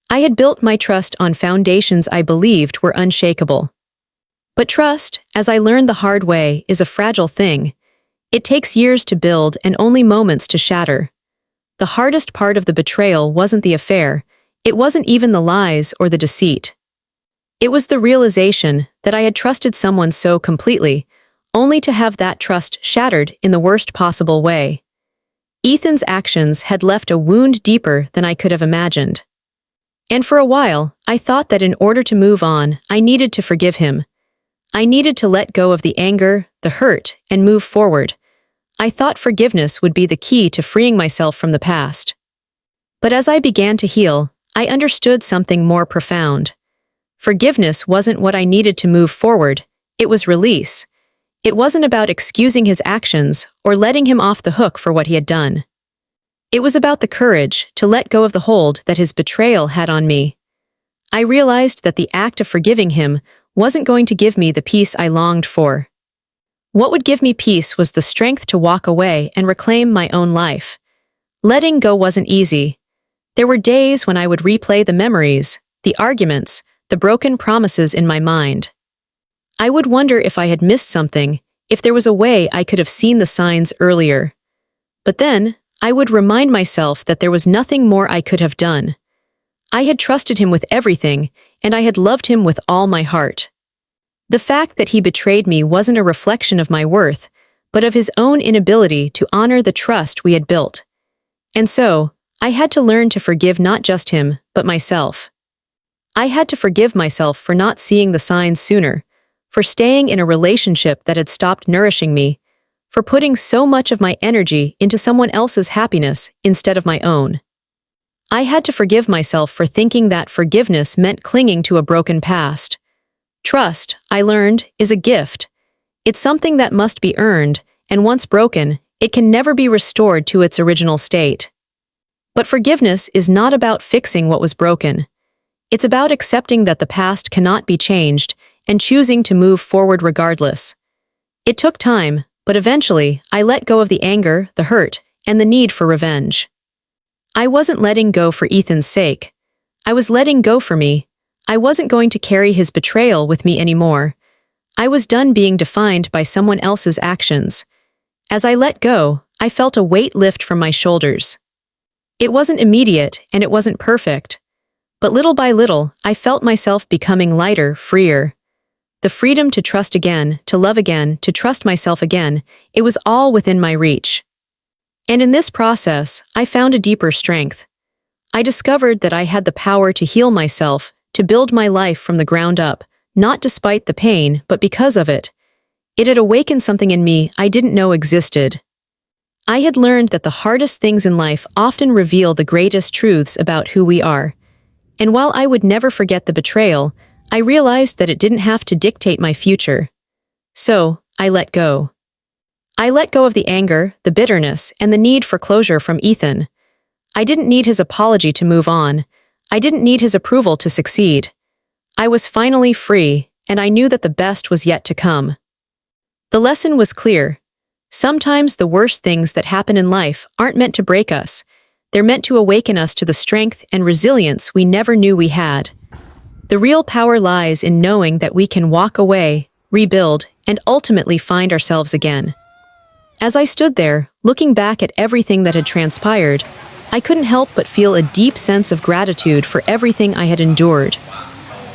I had built my trust on foundations I believed were unshakable. But trust, as I learned the hard way, is a fragile thing. It takes years to build and only moments to shatter. The hardest part of the betrayal wasn't the affair. It wasn't even the lies or the deceit. It was the realization that I had trusted someone so completely, only to have that trust shattered in the worst possible way. Ethan's actions had left a wound deeper than I could have imagined. And for a while, I thought that in order to move on, I needed to forgive him. I needed to let go of the anger, the hurt, and move forward. I thought forgiveness would be the key to freeing myself from the past. But as I began to heal, I understood something more profound. Forgiveness wasn't what I needed to move forward, it was release. It wasn't about excusing his actions or letting him off the hook for what he had done. It was about the courage to let go of the hold that his betrayal had on me. I realized that the act of forgiving him wasn't going to give me the peace I longed for. What would give me peace was the strength to walk away and reclaim my own life. Letting go wasn't easy. There were days when I would replay the memories, the arguments, the broken promises in my mind. I would wonder if I had missed something, if there was a way I could have seen the signs earlier. But then, I would remind myself that there was nothing more I could have done. I had trusted him with everything, and I had loved him with all my heart. The fact that he betrayed me wasn't a reflection of my worth, but of his own inability to honor the trust we had built. And so, I had to learn to forgive not just him, but myself. I had to forgive myself for not seeing the signs sooner, for staying in a relationship that had stopped nourishing me, for putting so much of my energy into someone else's happiness instead of my own. I had to forgive myself for thinking that forgiveness meant clinging to a broken past. Trust, I learned, is a gift. It's something that must be earned, and once broken, it can never be restored to its original state. But forgiveness is not about fixing what was broken. It's about accepting that the past cannot be changed and choosing to move forward regardless. It took time, but eventually, I let go of the anger, the hurt, and the need for revenge. I wasn't letting go for Ethan's sake. I was letting go for me. I wasn't going to carry his betrayal with me anymore. I was done being defined by someone else's actions. As I let go, I felt a weight lift from my shoulders. It wasn't immediate, and it wasn't perfect. But little by little, I felt myself becoming lighter, freer. The freedom to trust again, to love again, to trust myself again, it was all within my reach. And in this process, I found a deeper strength. I discovered that I had the power to heal myself, to build my life from the ground up, not despite the pain, but because of it. It had awakened something in me I didn't know existed. I had learned that the hardest things in life often reveal the greatest truths about who we are. And while I would never forget the betrayal, I realized that it didn't have to dictate my future. So, I let go. I let go of the anger, the bitterness, and the need for closure from Ethan. I didn't need his apology to move on. I didn't need his approval to succeed. I was finally free, and I knew that the best was yet to come. The lesson was clear. Sometimes the worst things that happen in life aren't meant to break us. They're meant to awaken us to the strength and resilience we never knew we had. The real power lies in knowing that we can walk away, rebuild, and ultimately find ourselves again. As I stood there, looking back at everything that had transpired, I couldn't help but feel a deep sense of gratitude for everything I had endured.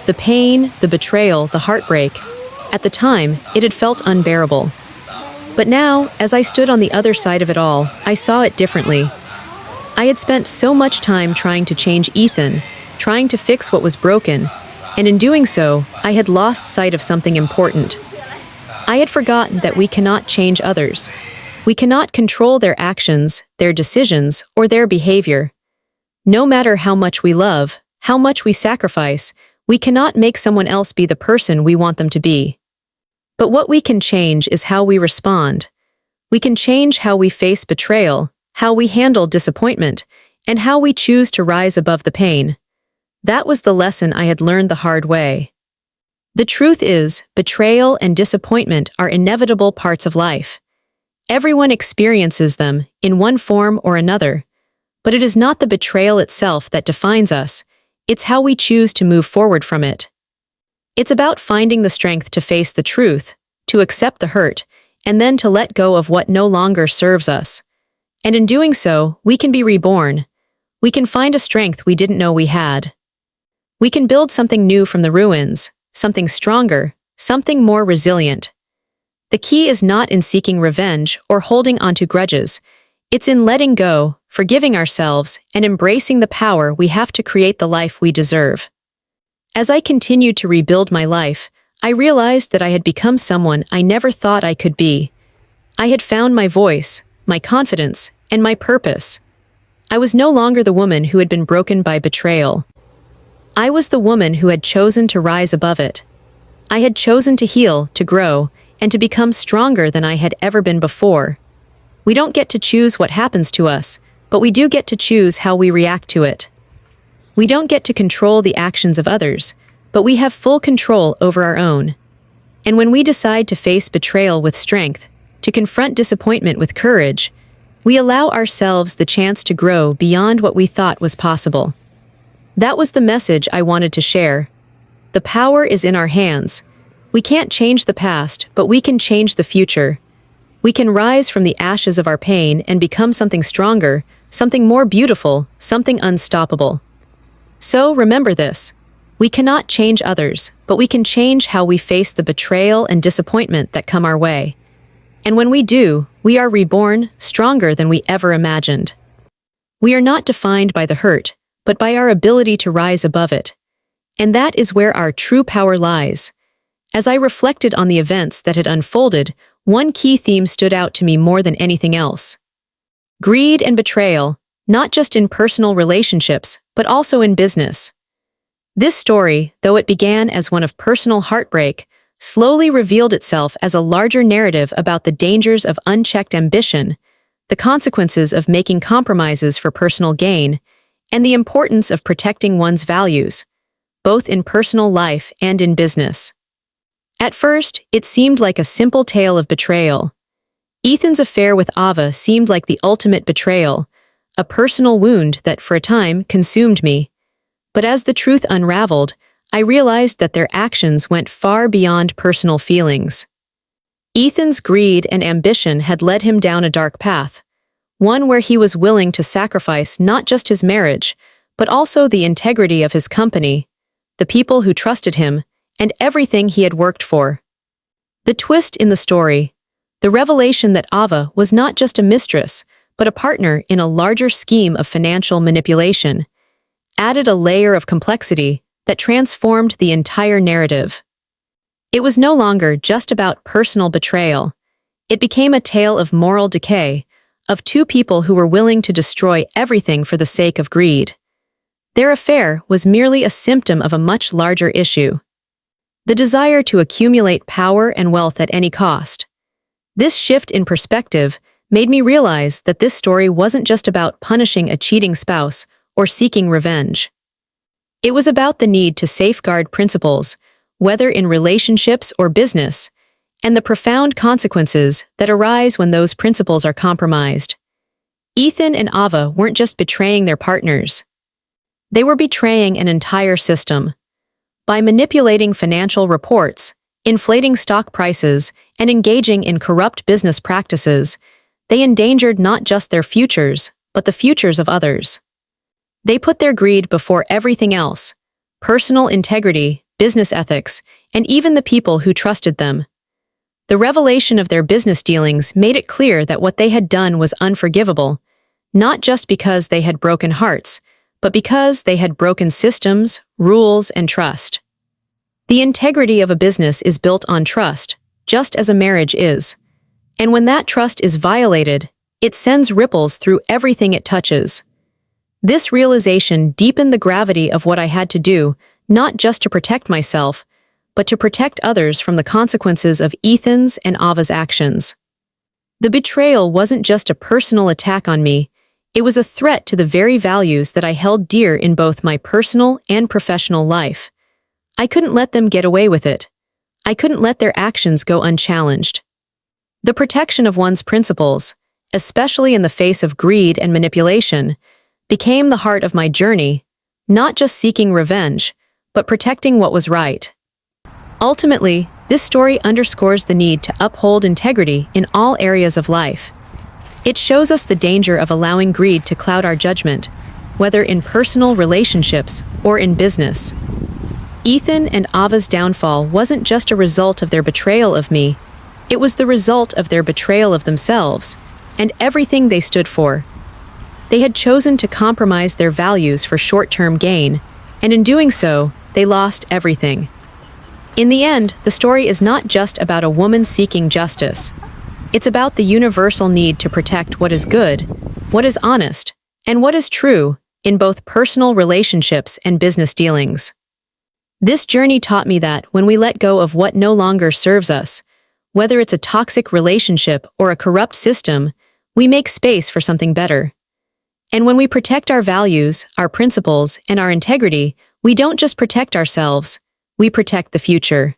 The pain, the betrayal, the heartbreak. At the time, it had felt unbearable. But now, as I stood on the other side of it all, I saw it differently. I had spent so much time trying to change Ethan, trying to fix what was broken, and in doing so, I had lost sight of something important. I had forgotten that we cannot change others. We cannot control their actions, their decisions, or their behavior. No matter how much we love, how much we sacrifice, we cannot make someone else be the person we want them to be. But what we can change is how we respond. We can change how we face betrayal, how we handle disappointment, and how we choose to rise above the pain. That was the lesson I had learned the hard way. The truth is, betrayal and disappointment are inevitable parts of life. Everyone experiences them, in one form or another. But it is not the betrayal itself that defines us, it's how we choose to move forward from it. It's about finding the strength to face the truth, to accept the hurt, and then to let go of what no longer serves us. And in doing so, we can be reborn. We can find a strength we didn't know we had. We can build something new from the ruins, something stronger, something more resilient. The key is not in seeking revenge or holding onto grudges. It's in letting go, forgiving ourselves, and embracing the power we have to create the life we deserve. As I continued to rebuild my life, I realized that I had become someone I never thought I could be. I had found my voice, my confidence, and my purpose. I was no longer the woman who had been broken by betrayal. I was the woman who had chosen to rise above it. I had chosen to heal, to grow, and to become stronger than I had ever been before. We don't get to choose what happens to us, but we do get to choose how we react to it. We don't get to control the actions of others, but we have full control over our own. And when we decide to face betrayal with strength, to confront disappointment with courage, we allow ourselves the chance to grow beyond what we thought was possible. That was the message I wanted to share. The power is in our hands. We can't change the past, but we can change the future. We can rise from the ashes of our pain and become something stronger, something more beautiful, something unstoppable. So remember this. We cannot change others, but we can change how we face the betrayal and disappointment that come our way. And when we do, we are reborn, stronger than we ever imagined. We are not defined by the hurt, but by our ability to rise above it. And that is where our true power lies. As I reflected on the events that had unfolded, one key theme stood out to me more than anything else. Greed and betrayal, not just in personal relationships, but also in business. This story, though it began as one of personal heartbreak, slowly revealed itself as a larger narrative about the dangers of unchecked ambition, the consequences of making compromises for personal gain, and the importance of protecting one's values, both in personal life and in business. At first, it seemed like a simple tale of betrayal. Ethan's affair with Ava seemed like the ultimate betrayal, a personal wound that, for a time, consumed me. But as the truth unraveled, I realized that their actions went far beyond personal feelings. Ethan's greed and ambition had led him down a dark path, one where he was willing to sacrifice not just his marriage, but also the integrity of his company, the people who trusted him, and everything he had worked for. The twist in the story, the revelation that Ava was not just a mistress, but a partner in a larger scheme of financial manipulation, added a layer of complexity that transformed the entire narrative. It was no longer just about personal betrayal. It became a tale of moral decay, of two people who were willing to destroy everything for the sake of greed. Their affair was merely a symptom of a much larger issue: the desire to accumulate power and wealth at any cost. This shift in perspective made me realize that this story wasn't just about punishing a cheating spouse or seeking revenge. It was about the need to safeguard principles, whether in relationships or business, and the profound consequences that arise when those principles are compromised. Ethan and Ava weren't just betraying their partners. They were betraying an entire system. By manipulating financial reports, inflating stock prices, and engaging in corrupt business practices, they endangered not just their futures, but the futures of others. They put their greed before everything else: personal integrity, business ethics, and even the people who trusted them. The revelation of their business dealings made it clear that what they had done was unforgivable, not just because they had broken hearts, but because they had broken systems, rules, and trust. The integrity of a business is built on trust, just as a marriage is. And when that trust is violated, it sends ripples through everything it touches. This realization deepened the gravity of what I had to do, not just to protect myself, but to protect others from the consequences of Ethan's and Ava's actions. The betrayal wasn't just a personal attack on me, it was a threat to the very values that I held dear in both my personal and professional life. I couldn't let them get away with it. I couldn't let their actions go unchallenged. The protection of one's principles, especially in the face of greed and manipulation, became the heart of my journey, not just seeking revenge, but protecting what was right. Ultimately, this story underscores the need to uphold integrity in all areas of life. It shows us the danger of allowing greed to cloud our judgment, whether in personal relationships or in business. Ethan and Ava's downfall wasn't just a result of their betrayal of me, it was the result of their betrayal of themselves and everything they stood for. They had chosen to compromise their values for short-term gain, and in doing so, they lost everything. In the end, the story is not just about a woman seeking justice. It's about the universal need to protect what is good, what is honest, and what is true in both personal relationships and business dealings. This journey taught me that when we let go of what no longer serves us, whether it's a toxic relationship or a corrupt system, we make space for something better. And when we protect our values, our principles, and our integrity, we don't just protect ourselves, we protect the future.